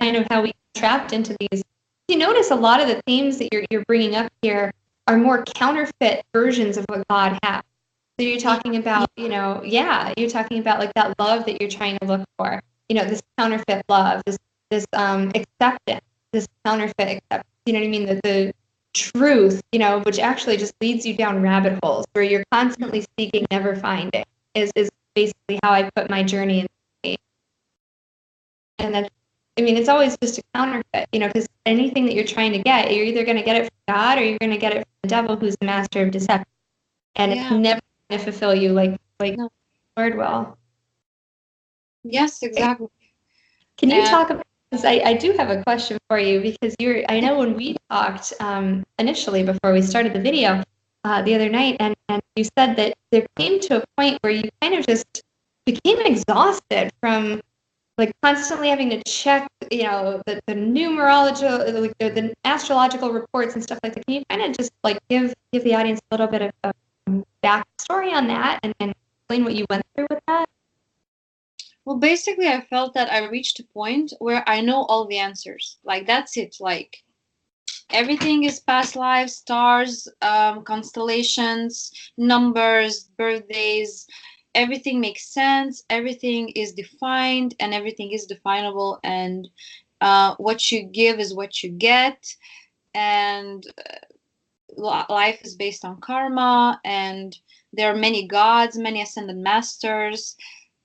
kind of how we get trapped into these. You notice a lot of the themes that you're bringing up here are more counterfeit versions of what God has. So you're talking about, you're talking about like that love that you're trying to look for, this counterfeit love, this acceptance, this counterfeit acceptance, you know what I mean? The truth, which actually just leads you down rabbit holes where you're constantly seeking, never finding, is basically how I put my journey in. And then, I mean, it's always just a counterfeit, because anything that you're trying to get, you're either going to get it from God or you're going to get it from the devil, who's the master of deception. And it's never going to fulfill you like No. the Lord will. Yes, exactly. Can you talk about, because I do have a question for you, because I know when we talked initially before we started the video the other night, and you said that there came to a point where you kind of just became exhausted from like constantly having to check, the numerology, like the astrological reports and stuff like that. Can you kind of just like give the audience a little bit of backstory on that and explain what you went through with that? Well, basically, I felt that I reached a point where I know all the answers. Like, that's it. Like, everything is past lives, stars, constellations, numbers, birthdays. Everything makes sense. Everything is defined, and everything is definable. And what you give is what you get. And life is based on karma. And there are many gods, many ascended masters.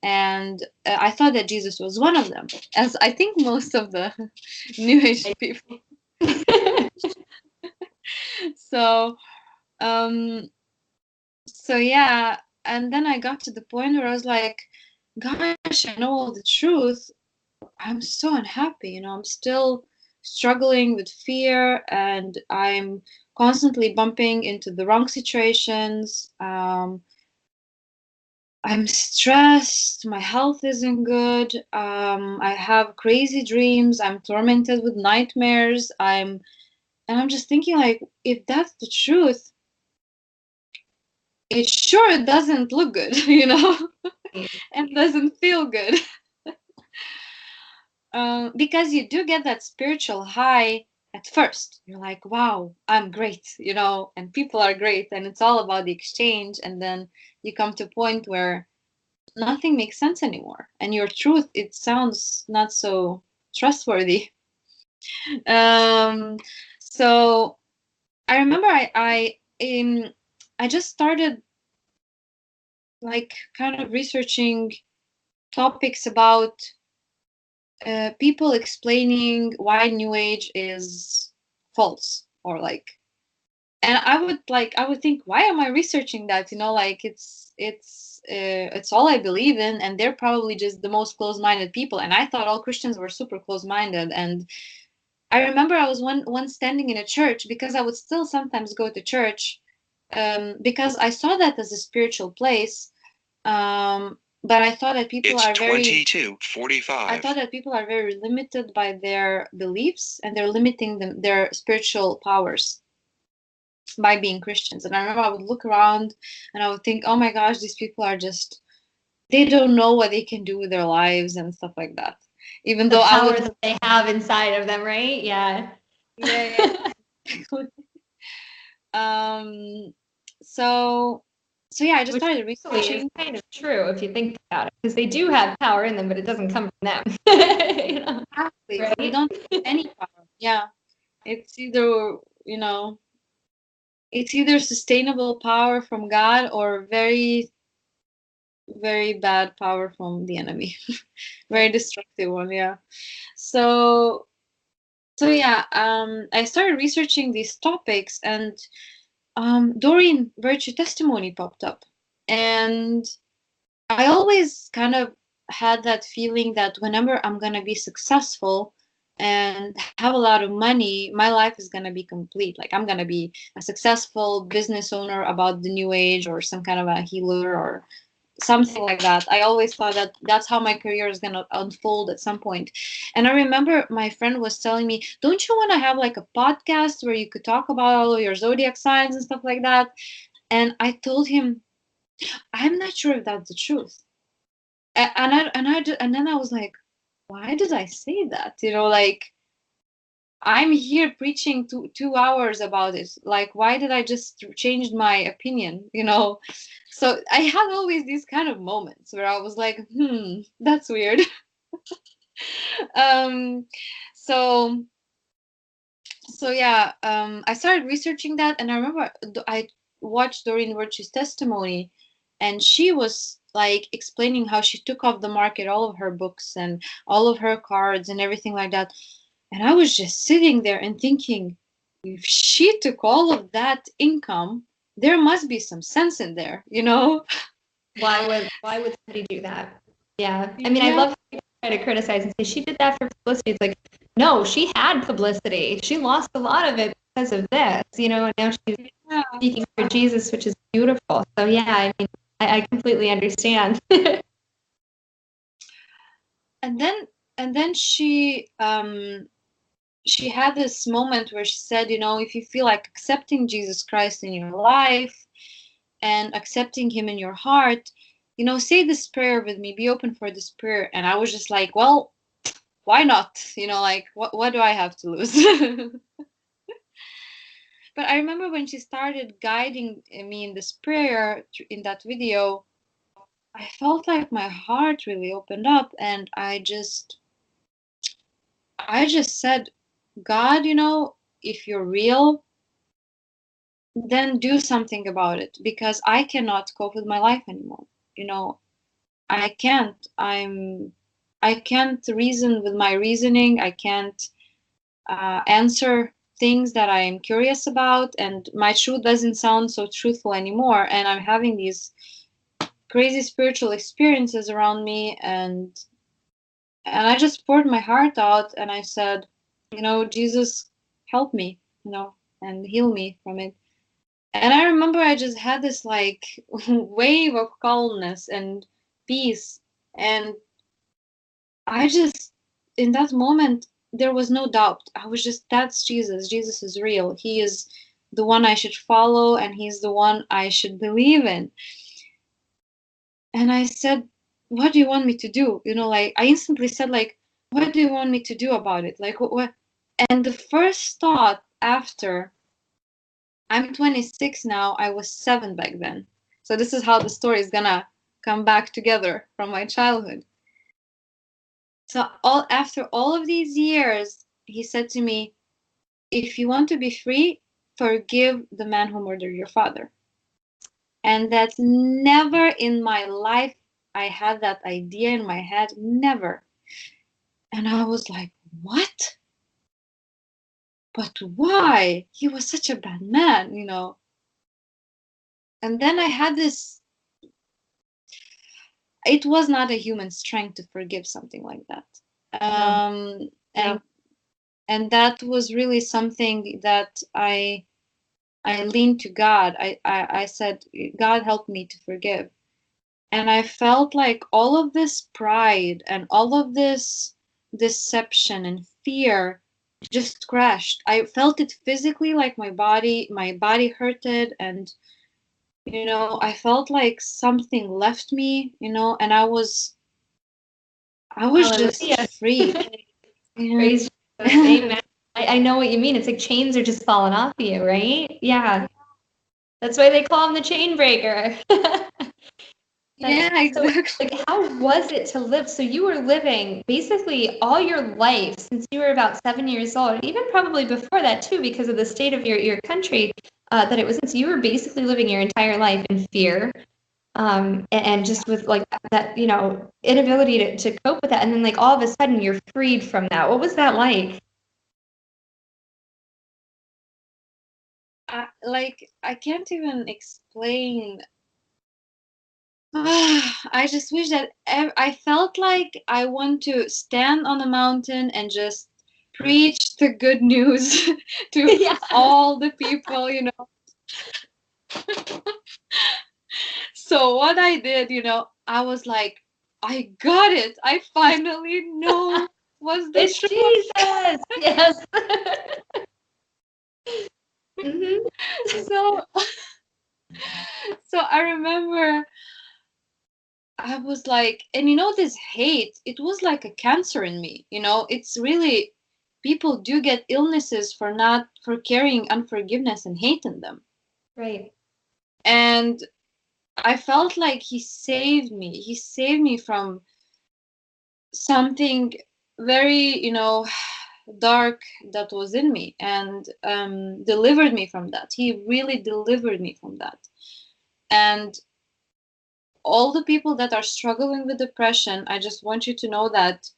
And I thought that Jesus was one of them, as I think most of the New Age people. So, yeah, and then I got to the point where I was like, gosh, I know all the truth. I'm so unhappy, I'm still struggling with fear, and I'm constantly bumping into the wrong situations. I'm stressed, my health isn't good, I have crazy dreams, I'm tormented with nightmares, and I'm just thinking, like, if that's the truth, it sure doesn't look good, and doesn't feel good. Because you do get that spiritual high at first. You're like, wow, I'm great, and people are great, and it's all about the exchange. And then you come to a point where nothing makes sense anymore, and your truth, it sounds not so trustworthy. Um, so I remember I just started like kind of researching topics about people explaining why New Age is false, or like, and I would think, why am I researching that? Like, it's all I believe in, and they're probably just the most close-minded people. And I thought all Christians were super close-minded. And I remember I was once standing in a church, because I would still sometimes go to church, because I saw that as a spiritual place. But I thought that people It's are very 22:45. I thought that people are very limited by their beliefs, and they're limiting their spiritual powers by being Christians. And I remember I would look around and I would think, oh my gosh, these people are just, they don't know what they can do with their lives and stuff like that. Even The though I power would, that they have inside of them, right? Yeah. yeah. um, so yeah, I just started Which researching. is kind of true if you think about it, because they do have power in them, but it doesn't come from them. Exactly. Right? We don't have any power. Yeah. It's either, it's either sustainable power from God or very, very bad power from the enemy. Very destructive one, yeah. So yeah, I started researching these topics, and Doreen Virtue Testimony popped up. And I always kind of had that feeling that whenever I'm gonna be successful and have a lot of money, my life is gonna be complete. Like I'm gonna be a successful business owner about the new age, or some kind of a healer, or something like that. I always thought that that's how my career is gonna unfold at some point. And I remember my friend was telling me, "Don't you want to have like a podcast where you could talk about all of your zodiac signs and stuff like that?" And I told him, "I'm not sure if that's the truth." And then I was like, why did I say that? Like I'm here preaching 2 hours about it. Like, why did I just change my opinion? So I had always these kind of moments where I was like, that's weird. um, so yeah, I started researching that, and I remember I watched Doreen Virtue's testimony, and she was like explaining how she took off the market all of her books and all of her cards and everything like that. And I was just sitting there and thinking, if she took all of that income, there must be some sense in there? Why would somebody do that? Yeah. I mean, I Yeah. love how people try to criticize and say she did that for publicity. It's like, no, she had publicity. She lost a lot of it because of this, and now she's Yeah. speaking for Jesus, which is beautiful. So yeah, I mean, I completely understand. And then she had this moment where she said, if you feel like accepting Jesus Christ in your life and accepting him in your heart, say this prayer with me, be open for this prayer. And I was just like, well, why not? Like what do I have to lose? But I remember when she started guiding me in this prayer in that video, I felt like my heart really opened up, and I just said, God, if you're real, then do something about it, because I cannot cope with my life anymore. You know, I can't. I can't reason with my reasoning. I can't answer things that I am curious about, and my truth doesn't sound so truthful anymore. And I'm having these crazy spiritual experiences around me, and I just poured my heart out, and I said, Jesus, help me, and heal me from it. And I remember I just had this like wave of calmness and peace. And I just, in that moment, there was no doubt. I was just, that's Jesus. Jesus is real. He is the one I should follow, and he's the one I should believe in. And I said, what do you want me to do? Like I instantly said, like, what do you want me to do about it? Like, what? And the first thought after, I'm 26 now, I was 7 back then. So this is how the story is gonna come back together from my childhood. So after all of these years, he said to me, if you want to be free, forgive the man who murdered your father. And that's never in my life I had that idea in my head, never. And I was like, what? But why? He was such a bad man. And then I had this, it was not a human strength to forgive something like that. And that was really something that I leaned to God. I said, God, help me to forgive. And I felt like all of this pride and all of this deception and fear just crashed. I felt it physically, like my body hurted, and I felt like something left me, and I was Hallelujah. just free. Praise Jesus. Amen. I know what you mean. It's like chains are just falling off of you, right? Yeah. That's why they call him the chain breaker. Yeah, So, exactly. like, how was it to live? So you were living basically all your life since you were about 7 years old, even probably before that too, because of the state of your country that it was in. So you were basically living your entire life in fear, and just with like that, inability to cope with that. And then like all of a sudden you're freed from that. What was that like? I can't even explain. I just wish that I felt like I want to stand on a mountain and just preach the good news to Yeah. all the people, So what I did, I was like, I got it. I finally know what's the It's truth. Jesus. Yes. Hmm. So so I remember I was like, and this hate, it was like a cancer in me. It's really, people do get illnesses for carrying unforgiveness and hate in them. Right. And I felt like he saved me. He saved me from something very, dark that was in me, and delivered me from that. He really delivered me from that. And all the people that are struggling with depression, I just want you to know that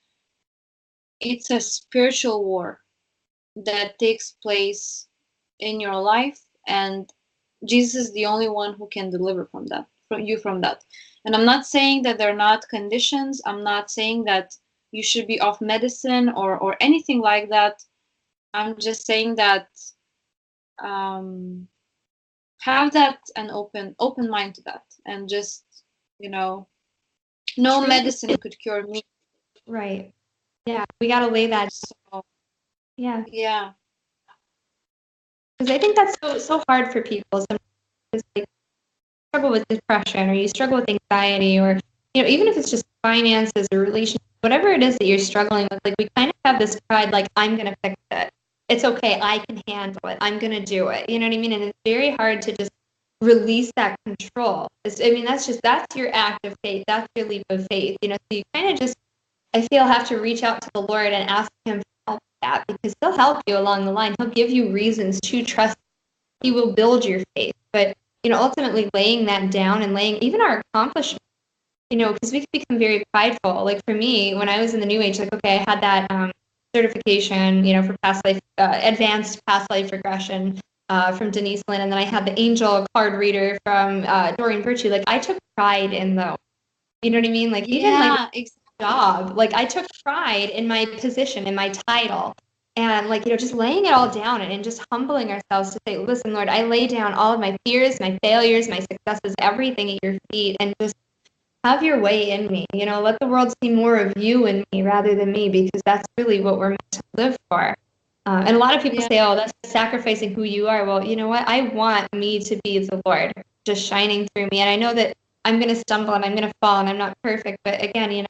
it's a spiritual war that takes place in your life, and Jesus is the only one who can deliver from that. And I'm not saying that they're not conditions. I'm not saying that you should be off medicine or anything like that. I'm just saying that, um, have that an open mind to that, and just, you know no Treat medicine it. could cure me. Right. Yeah. We got to lay that. So Yeah. yeah. Because I think that's so hard for people. Sometimes it's like you struggle with depression or you struggle with anxiety or even if it's just finances or relationships, whatever it is that you're struggling with, like we kind of have this pride, like I'm gonna fix it. It's okay, I can handle it. I'm gonna do it. You know what I mean? And it's very hard to just release that control. That's your act of faith. That's your leap of faith. So you kind of just I feel have to reach out to the Lord and ask Him for help with that because He'll help you along the line. He'll give you reasons to trust. He will build your faith. But ultimately laying that down and laying even our accomplishments, because we can become very prideful. Like for me, when I was in the New Age, like okay, I had that certification, for past life, advanced past life regression from Denise Lynn, and then I had the angel card reader from Doreen Virtue. Like I took pride in those. You know what I mean? Like even like Yeah, exactly. job. Like I took pride in my position, in my title. And like, just laying it all down and just humbling ourselves to say, listen, Lord, I lay down all of my fears, my failures, my successes, everything at your feet, and just have your way in me. Let the world see more of you in me rather than me, because that's really what we're meant to live for. And a lot of people Yeah. say, oh, that's sacrificing who you are. Well, you know what? I want me to be the Lord just shining through me. And I know that I'm going to stumble and I'm going to fall and I'm not perfect. But again,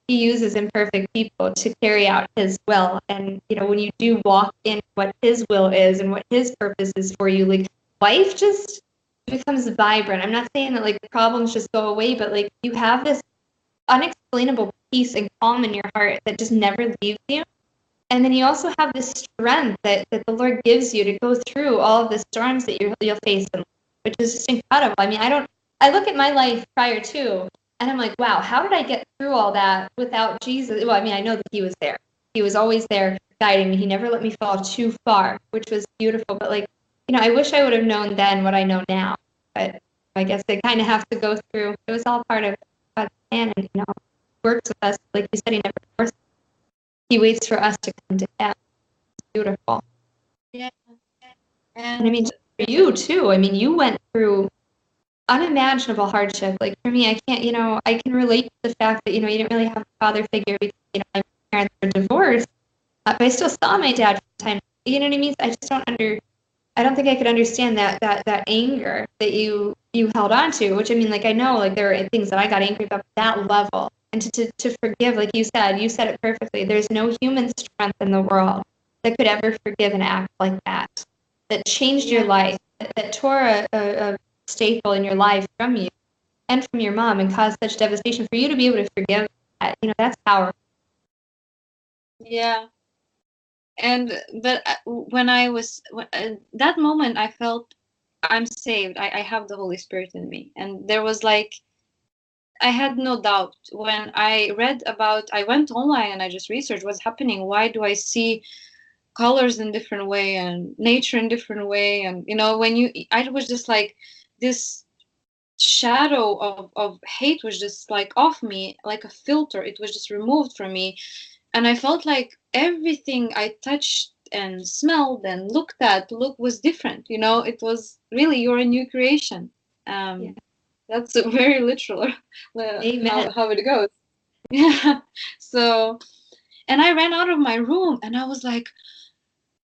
He uses imperfect people to carry out His will. And, when you do walk in what His will is and what His purpose is for you, like life just becomes vibrant. I'm not saying that like the problems just go away, but like you have this unexplainable peace and calm in your heart that just never leaves you. And then you also have this strength that the Lord gives you to go through all of the storms that you'll face in life, which is just incredible. I mean, I look at my life prior to, and I'm like, wow, how did I get through all that without Jesus? Well, I mean, I know that He was there. He was always there guiding me. He never let me fall too far, which was beautiful. But like, I wish I would have known then what I know now. But I guess they kind of have to go through. It was all part of God's plan, and works with us. Like you said, He never forces. He waits for us to come to Him. It's beautiful. Yeah. And I mean, And for you too. I mean, you went through unimaginable hardship. Like for me, I can't, I can relate to the fact that, you didn't really have a father figure because, my parents were divorced. But I still saw my dad from time. You know what I mean? I just I don't think I could understand that anger that you held on to, which I mean, like I know like there are things that I got angry about that level. And to forgive, like you said it perfectly. There's no human strength in the world that could ever forgive an act like that changed your yeah, life, that tore staple in your life from you and from your mom and caused such devastation, for you to be able to forgive that, that's powerful. Yeah. But when I was that moment, I felt I'm saved. I have the Holy Spirit in me, and there was like I had no doubt when I read about. I went online and I just researched what's happening. Why do I see colors in different way and nature in different way? And when I was just like this shadow of hate was just like off me like a filter. It was just removed from me, and I felt like everything I touched and smelled and looked at was different. It was really you're a new creation. Yeah. That's very literal Amen. how it goes. Yeah. So, and I ran out of my room and I was like,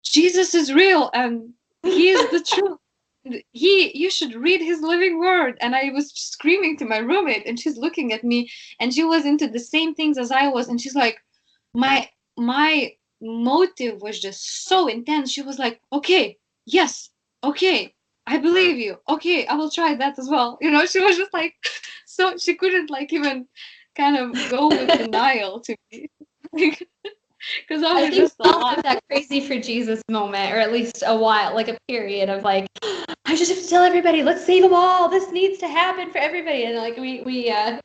Jesus is real and he is the truth. You should read his living word. And I was screaming to my roommate and she's looking at me and she was into the same things as I was. And she's like, my motive was just so intense. She was like, okay, yes, okay, I believe you. Okay, I will try that as well. She was just like, so she couldn't like even kind of go with denial to me. Because I I was think just a we all lot. have that crazy for Jesus moment, or at least a while, like a period of like, I just have to tell everybody, let's save them all. This needs to happen for everybody. And like we we have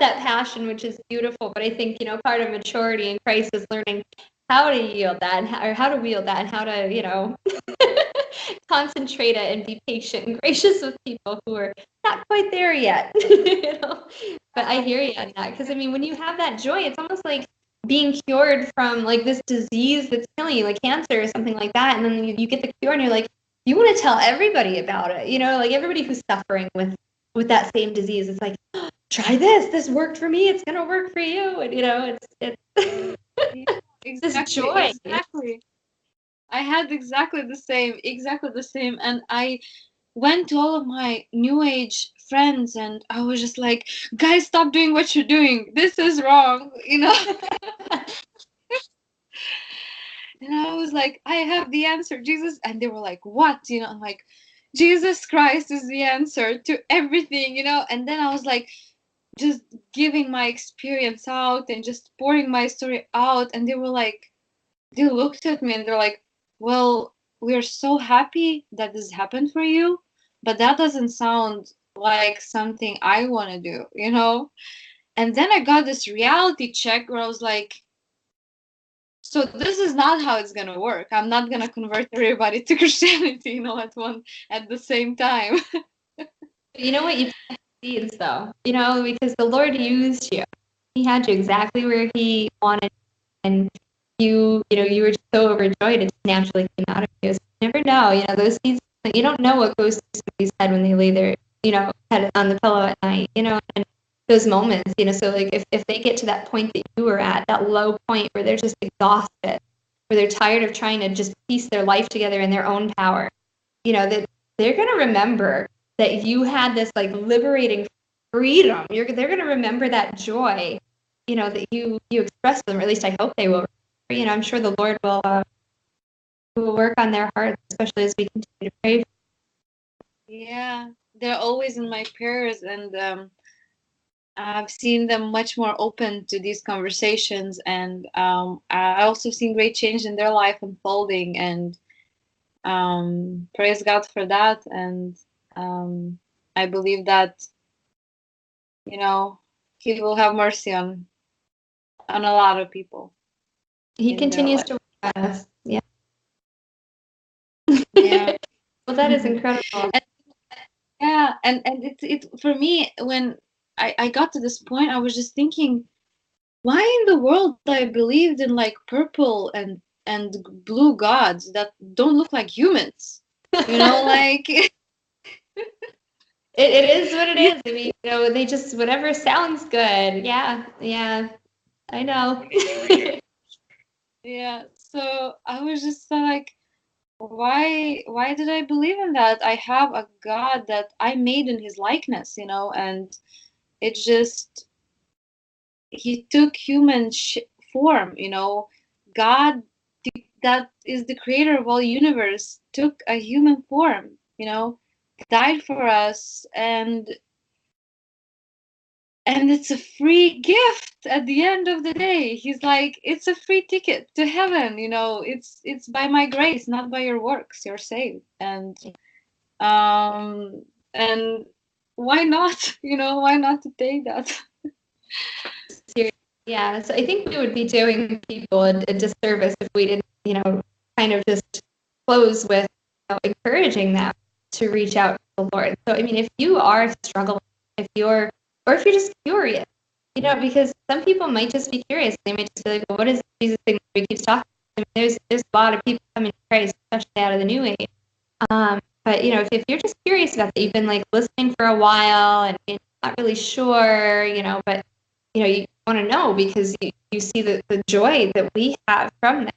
that passion, which is beautiful. But I think part of maturity in Christ is learning how to yield that, or how to wield that, and how to concentrate it and be patient and gracious with people who are not quite there yet. But I hear you on that, because I mean, when you have that joy, it's almost like being cured from like this disease that's killing you, like cancer or something like that, and then you get the cure and you're like, you want to tell everybody about it, like everybody who's suffering with that same disease. It's like, oh, try this worked for me, it's gonna work for you. And it's Yeah, this exactly, joy. exactly. I had exactly the same, and I went to all of my new age friends, and I was just like, guys, stop doing what you're doing. This is wrong. And I was like, I have the answer, Jesus. And they were like, what? I'm like, Jesus Christ is the answer to everything. And then I was like, just giving my experience out and just pouring my story out. And they looked at me and they're like, well, we're so happy that this happened for you, but that doesn't sound like something I want to do. And then I got this reality check where I was like, so this is not how it's gonna work. I'm not gonna convert everybody to Christianity, at the same time. You know what? You planted seeds, though. Because the Lord used you. He had you exactly where He wanted, and you were just so overjoyed. It just naturally came out of you. So you never know. Those seeds. You don't know what goes through somebody's head when they lay their, head on the pillow at night. And those moments. So like if they get to that point that you were at, that low point where they're just exhausted, where they're tired of trying to just piece their life together in their own power, that they're gonna remember that you had this like liberating freedom. They're gonna remember that joy, that you expressed to them. Or at least I hope they will. I'm sure the Lord will work on their hearts, especially as we continue to pray. Yeah, they're always in my prayers, and I've seen them much more open to these conversations, and I also seen great change in their life unfolding, and praise God for that. And I believe that He will have mercy on a lot of people He in their continues life. to work on us. Yeah. Yeah. Well, that is incredible. Yeah, and it for me when I got to this point, I was just thinking, why in the world I believed in like purple and blue gods that don't look like humans, like It is what it is. I mean, they just whatever sounds good. Yeah, yeah. I know. yeah. So I was just like, why did I believe in that? I have a God that I made in His likeness, and it just He took human form. God that is the creator of all universe took a human form. died for us, and it's a free gift at the end of the day. He's like, it's a free ticket to heaven, it's by my grace, not by your works, you're saved. And why not, why not to take that? Yeah, so I think we would be doing people a disservice if we didn't, kind of just close with encouraging them to reach out to the Lord. So, I mean, if you are struggling, if you're just curious, because some people might just be curious. They might just be like, well, what is Jesus thing that we keep talking about? I mean, there's a lot of people coming to Christ, especially out of the New Age. But, if you're just curious about that, you've been like listening for a while and you're not really sure, but, you want to know because you see the joy that we have from that.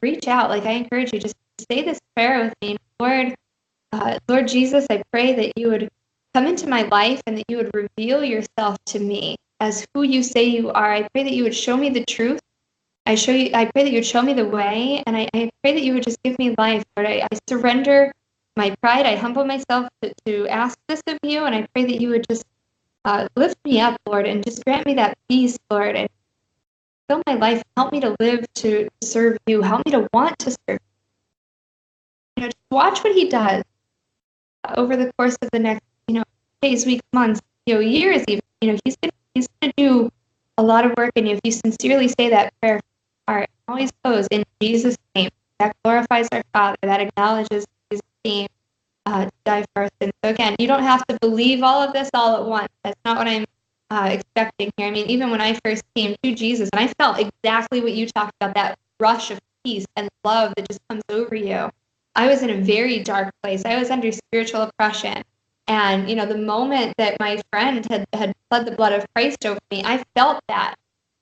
Reach out. Like, I encourage you, just say this prayer with me. Lord Jesus, I pray that you would come into my life and that you would reveal yourself to me as who you say you are. I pray that you would show me the truth. I pray that you would show me the way, and I pray that you would just give me life. Lord, I surrender my pride. I humble myself to ask this of you, and I pray that you would just lift me up, Lord, and just grant me that peace, Lord, and fill my life. Help me to live to serve you. Help me to want to serve you. Just watch what he does over the course of the next, days, weeks, months, years even. He's gonna do a lot of work in you if you sincerely say that prayer from your heart. Always close in Jesus' name. That glorifies our Father. That acknowledges Jesus' name to die for us. And so again, you don't have to believe all of this all at once. That's not what I'm expecting here. I mean, even when I first came to Jesus, and I felt exactly what you talked about, that rush of peace and love that just comes over you. I was in a very dark place. I was under spiritual oppression. And, the moment that my friend had pled the blood of Christ over me, I felt that.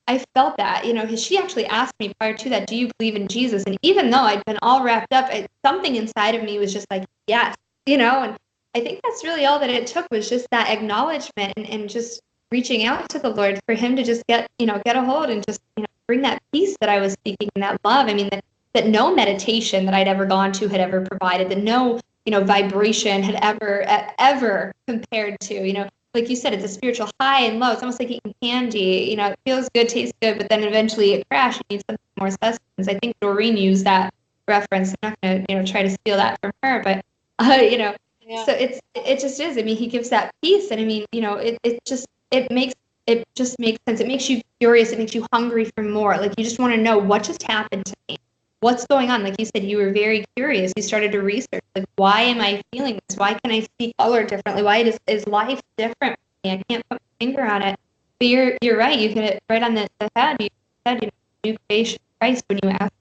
Because she actually asked me prior to that, do you believe in Jesus? And even though I'd been all wrapped up, something inside of me was just like, yes, and I think that's really all that it took was just that acknowledgement and just reaching out to the Lord for him to just get a hold and just, bring that peace that I was seeking and that love. I mean, that no meditation that I'd ever gone to had ever provided, that no, vibration had ever compared to, like you said, it's a spiritual high and low. It's almost like eating candy. It feels good, tastes good, but then eventually it crashes. You need something more sustenance. I think Doreen used that reference. I'm not going to, try to steal that from her, but Yeah. so it just is. I mean, he gives that peace, and I mean, it just makes sense. It makes you curious. It makes you hungry for more. Like you just want to know what just happened to me. What's going on? Like you said, you were very curious. You started to research. Like, why am I feeling this? Why can I see color differently? Why is life different for me? I can't put my finger on it. But you're right. You hit it right on the head. You said, new creation of Christ when you ask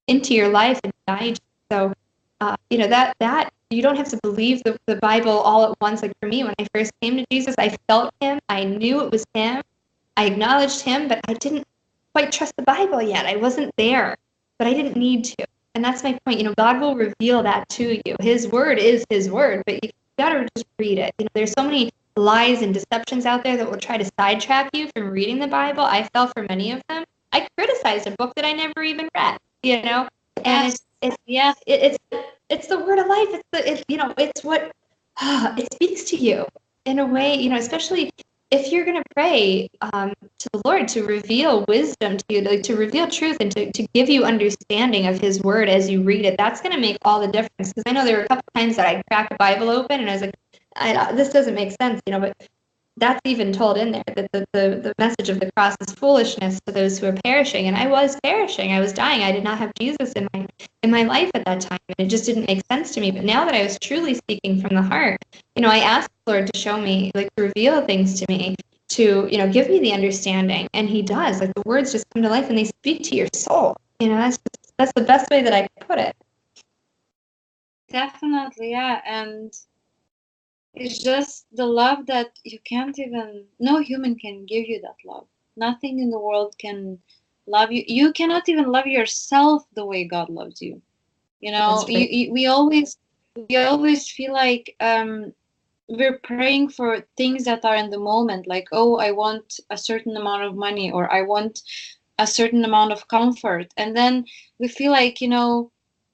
into your life and died. So, that you don't have to believe the Bible all at once. Like for me, when I first came to Jesus, I felt him. I knew it was him. I acknowledged him, but I didn't quite trust the Bible yet. I wasn't there, but I didn't need to. And that's my point. God will reveal that to you. His word is his word, but you gotta just read it. There's so many lies and deceptions out there that will try to sidetrack you from reading the Bible. I fell for many of them. I criticized a book that I never even read, and it's the word of life. It's what it speaks to you in a way, especially if you're going to pray to the Lord to reveal wisdom to you, to reveal truth and to give you understanding of his word as you read it. That's going to make all the difference. Because I know there were a couple times that I cracked the Bible open and I was like, this doesn't make sense, but that's even told in there that the message of the cross is foolishness to those who are perishing. And I was perishing. I was dying. I did not have Jesus in my life at that time. And it just didn't make sense to me. But now that I was truly speaking from the heart, I asked the Lord to show me, like to reveal things to me, to, give me the understanding. And he does. Like the words just come to life and they speak to your soul. That's the best way that I could put it. Definitely, yeah. And it's just the love that no human can give you that love. Nothing in the world can love you. You cannot even love yourself the way God loves you. We always feel like we're praying for things that are in the moment, like, oh, I want a certain amount of money, or I want a certain amount of comfort. And then we feel like,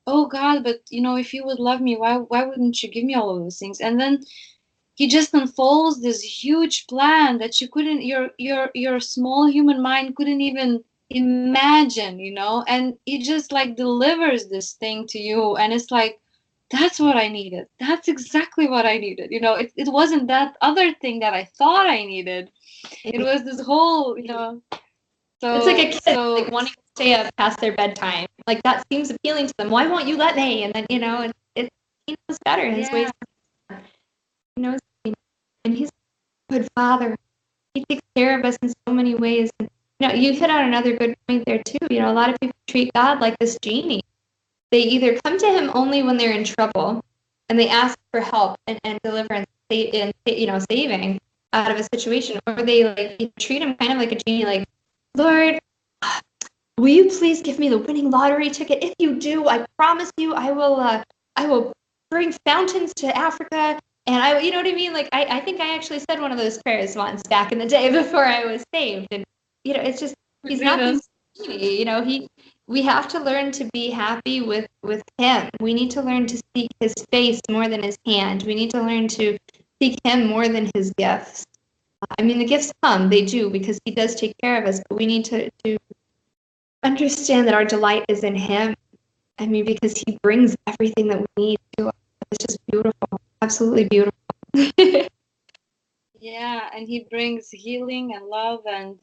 oh God, but if you would love me, why wouldn't you give me all of those things? And then he just unfolds this huge plan that you couldn't, your small human mind couldn't even imagine, and he just like delivers this thing to you, and it's like, that's what I needed. That's exactly what I needed. It wasn't that other thing that I thought I needed. It was this whole, It's like a kid so like wanting to stay up past their bedtime. Like that seems appealing to them. Why won't you let me? And then he knows better. His ways. He knows, and he's a good father. He takes care of us in so many ways. And, you hit on another good point there too. A lot of people treat God like this genie. They either come to him only when they're in trouble, and they ask for help and deliverance, and saving out of a situation, or they like treat him kind of like a genie, like, Lord, will you please give me the winning lottery ticket? If you do, I promise you, I will bring fountains to Africa. And you know what I mean? Like, I think I actually said one of those prayers once back in the day before I was saved. And, it's just, he's not this genie, we have to learn to be happy with him. We need to learn to seek his face more than his hand. We need to learn to seek him more than his gifts. I mean, the gifts come, they do, because he does take care of us, but we need to understand that our delight is in him. I mean, because he brings everything that we need to us. It's just beautiful, absolutely beautiful. Yeah, and he brings healing and love, and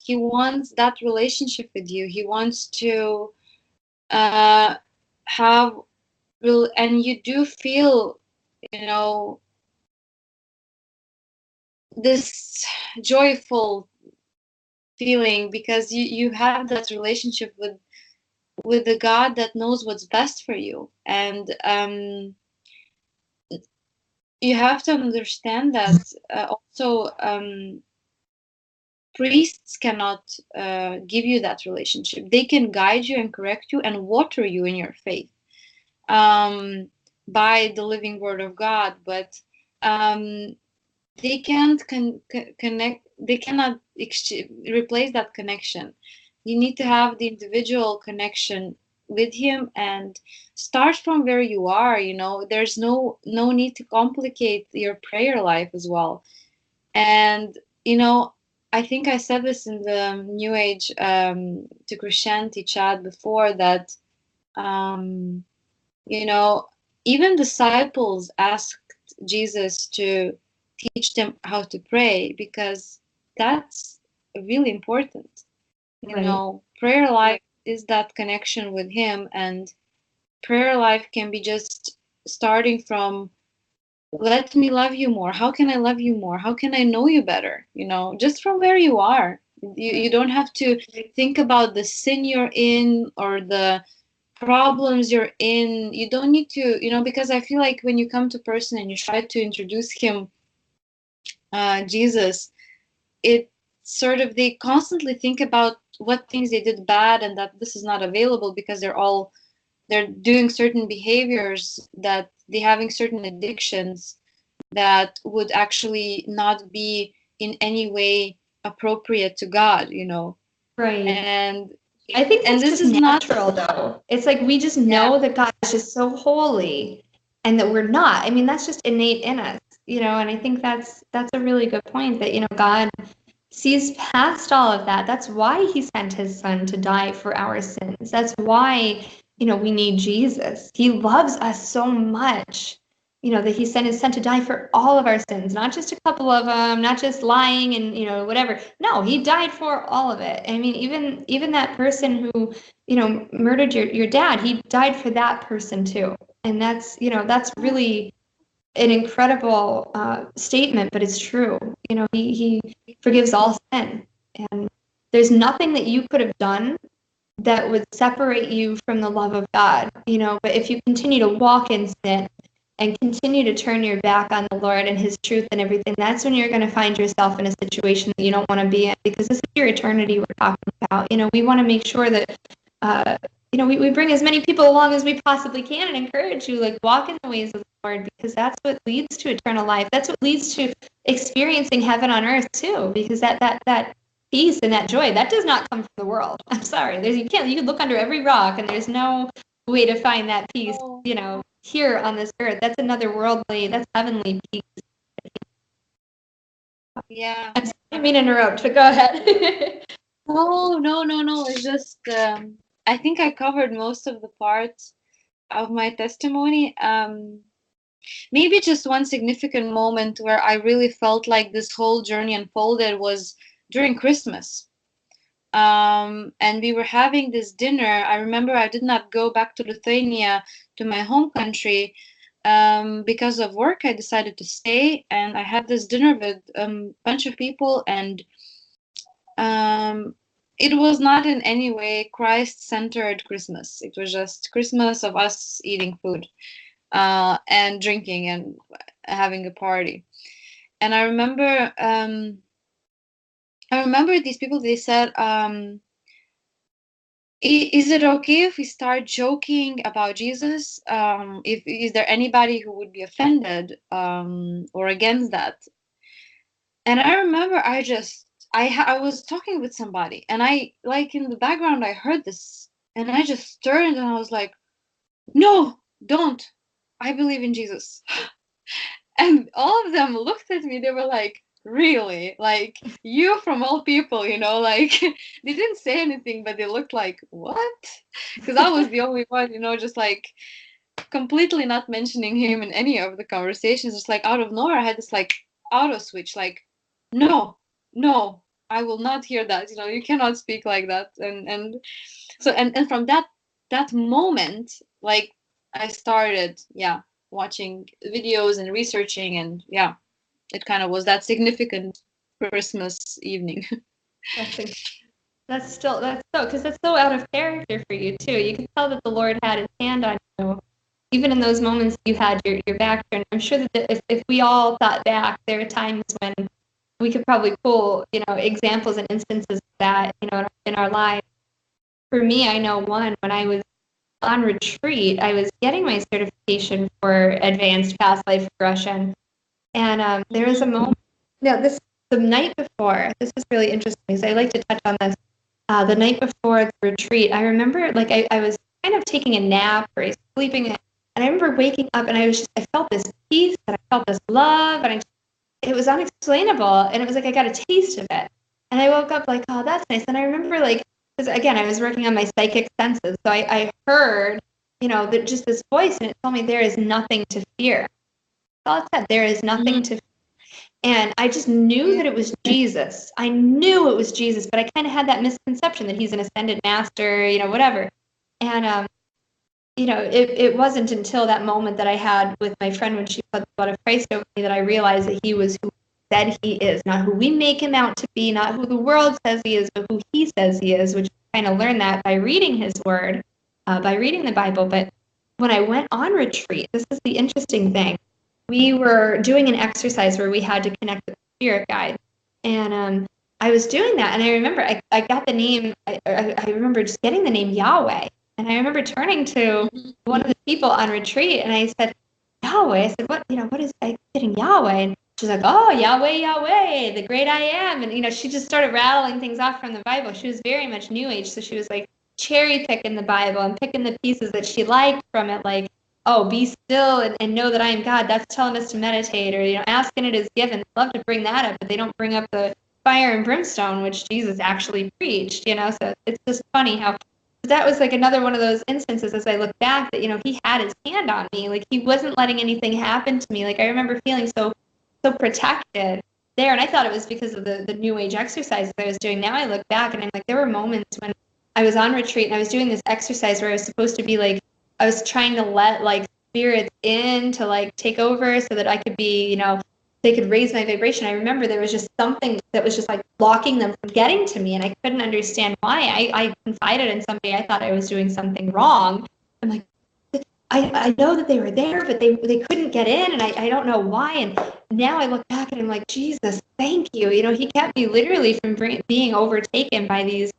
he wants that relationship with you. He wants to have real, and you do feel, this joyful feeling because you have that relationship with the God that knows what's best for you. And you have to understand that also priests cannot give you that relationship. They can guide you and correct you and water you in your faith by the living word of God, but they can't connect. They cannot replace that connection. You need to have the individual connection with him and start from where you are. There's no need to complicate your prayer life as well. And I think I said this in the New Age to Christianity chat before, that um, even disciples asked Jesus to teach them how to pray, because that's really important. Right. Prayer life is that connection with him, and prayer life can be just starting from, let me love you more. How can I love you more? How can I know you better? Just from where you are. You don't have to think about the sin you're in or the problems you're in. You don't need to, because I feel like when you come to a person and you try to introduce him Jesus, it sort of, they constantly think about what things they did bad and that this is not available because they're doing certain behaviors, that they're having certain addictions that would actually not be in any way appropriate to God. Right. And I think that's this just is not, natural, though. It's like we just yeah, know that God is just so holy and that we're not. I mean, that's just innate in us, and I think that's a really good point that, God sees past all of that. That's why he sent his son to die for our sins. That's why, we need Jesus. He loves us so much, that he sent his son to die for all of our sins, not just a couple of them, not just lying and, whatever. No, he died for all of it. I mean, even that person who, murdered your dad, he died for that person too. And that's really an incredible statement, but it's true. He forgives all sin, and there's nothing that you could have done that would separate you from the love of God. But if you continue to walk in sin and continue to turn your back on the Lord and His truth and everything, that's when you're going to find yourself in a situation that you don't want to be in, because this is your eternity we're talking about. We want to make sure that we bring as many people along as we possibly can and encourage you, like, walk in the ways of the Lord, because that's what leads to eternal life. That's what leads to experiencing heaven on earth too, because that peace and that joy, that does not come from the world. I'm sorry. You can look under every rock and there's no way to find that peace, Oh, here on this earth. That's another worldly, that's heavenly peace. yeah. I'm sorry, I didn't mean to interrupt, but go ahead. No. It's just I think I covered most of the parts of my testimony. Maybe just one significant moment where I really felt like this whole journey unfolded was during Christmas. And we were having this dinner. I remember I did not go back to Lithuania, to my home country, because of work. I decided to stay, and I had this dinner with a bunch of people, and um, it was not in any way Christ-centered Christmas. It was just Christmas of us eating food, and drinking and having a party. And I remember these people. They said, "Is it okay if we start joking about Jesus? If is there anybody who would be offended, or against that?" And I remember I was talking with somebody, and I, like, in the background I heard this, and I just turned and I was like, "No, don't! I believe in Jesus." And all of them looked at me. They were like, "Really? Like, you from all people, like," they didn't say anything, but they looked like, "What?" Because I was the only one, just like completely not mentioning him in any of the conversations. Just like out of nowhere, I had this like auto switch, like, "No, no, I will not hear that. You cannot speak like that." And from that moment, like, I started, yeah, watching videos and researching, and yeah, it kind of was that significant Christmas evening. That's so, because that's so out of character for you too. You can tell that the Lord had his hand on you, even in those moments you had your back turned. I'm sure that if we all thought back, there are times when we could probably pull, examples and instances of that, in our lives. For me, I know one, when I was on retreat, I was getting my certification for advanced past life regression. And there was a moment, the night before, this is really interesting, so I like to touch on this. The night before the retreat, I remember, like, I was kind of taking a nap or sleeping, and I remember waking up, and I felt this peace, and I felt this love, and it was unexplainable, and it was like I got a taste of it. And I woke up like, oh, that's nice. And I remember, like, because again, I was working on my psychic senses, so I heard, that just this voice, and it told me there is nothing to fear. All it said, there is nothing to fear. And I just knew that it was Jesus. I knew it was Jesus, but I kind of had that misconception that he's an ascended master, whatever. And it wasn't until that moment that I had with my friend when she put the blood of Christ over me that I realized that he was who he said he is, not who we make him out to be, not who the world says he is, but who he says he is, which I kind of learned that by reading his word, by reading the Bible. But when I went on retreat, this is the interesting thing. We were doing an exercise where we had to connect with the spirit guide. And I was doing that, and I remember I got the name, I remember just getting the name Yahweh. And I remember turning to one of the people on retreat, and I said, Yahweh. I said, what is I getting Yahweh? And she's like, oh, Yahweh, Yahweh, the great I am. And, she just started rattling things off from the Bible. She was very much New Age. So she was like cherry picking the Bible and picking the pieces that she liked from it, like, oh, be still and know that I am God. That's telling us to meditate, or, ask and it is given. They love to bring that up, but they don't bring up the fire and brimstone, which Jesus actually preached, So it's just funny how that was like another one of those instances as I look back that, he had his hand on me. Like, he wasn't letting anything happen to me. Like, I remember feeling so protected there. And I thought it was because of the new age exercises I was doing. Now I look back and I'm like, there were moments when I was on retreat and I was doing this exercise where I was supposed to be like, I was trying to let like spirits in to like take over so that I could be, they could raise my vibration. I remember there was just something that was just like blocking them from getting to me, and I couldn't understand why. I confided in somebody. I thought I was doing something wrong. I'm like, I know that they were there, but they couldn't get in, and I don't know why. And now I look back and I'm like, Jesus, thank you. He kept me literally from being overtaken by these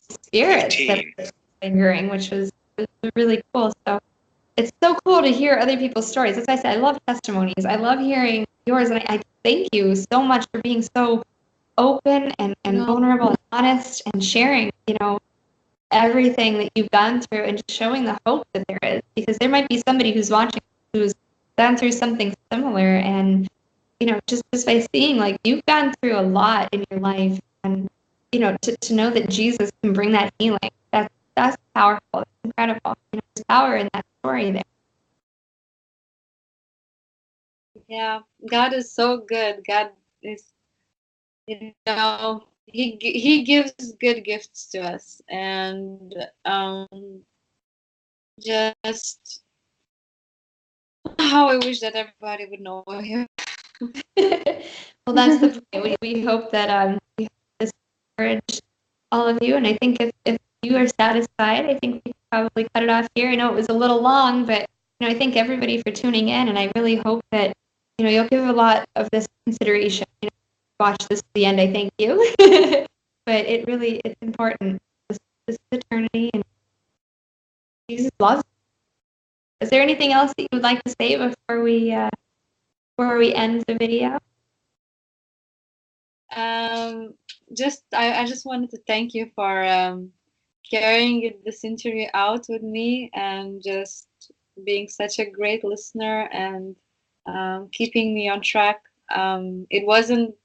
spirits that are lingering, which was really cool. So it's so cool to hear other people's stories. As I said, I love testimonies. I love hearing yours, and I thank you so much for being so open and vulnerable and honest and sharing, everything that you've gone through and just showing the hope that there is, because there might be somebody who's watching who's gone through something similar, and just by seeing like you've gone through a lot in your life, and to know that Jesus can bring that healing, that's powerful. It's incredible. There's power in that story there. Yeah, God is so good. God is, he gives good gifts to us, and just how I wish that everybody would know him. Well, that's the point. We hope that this encouraged all of you, and I think if you are satisfied, I think we can probably cut it off here. I know it was a little long, but I thank everybody for tuning in, and I really hope that you'll give a lot of this consideration. Watch this to the end. I thank you, but it's important. This is eternity, and Jesus loves you. Is there anything else that you would like to say before we end the video? I just wanted to thank you for carrying this interview out with me, and just being such a great listener, and keeping me on track. It wasn't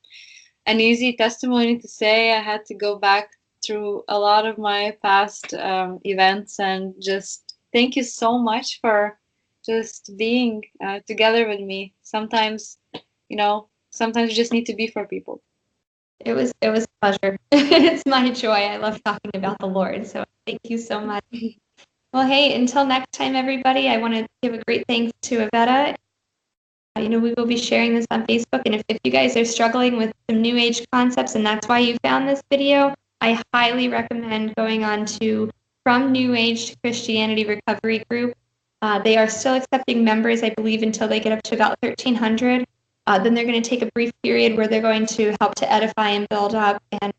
an easy testimony to say. I had to go back through a lot of my past events, and just thank you so much for just being together with me. Sometimes you just need to be for people. It was a pleasure. It's my joy. I love talking about the Lord. So thank you so much. Well, hey, until next time, everybody, I want to give a great thanks to Iveta. We will be sharing this on Facebook. And if you guys are struggling with some New Age concepts and that's why you found this video, I highly recommend going on to From New Age to Christianity Recovery Group. They are still accepting members, I believe, until they get up to about 1,300. Then they're going to take a brief period where they're going to help to edify and build up and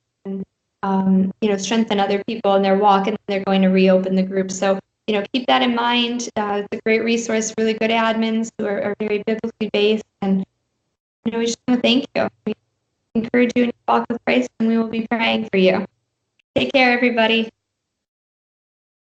strengthen other people in their walk, and they're going to reopen the group. So keep that in mind. It's a great resource, really good admins who are very biblically based, and we just want to thank you. We encourage you in your walk with Christ, and we will be praying for you. Take care, everybody.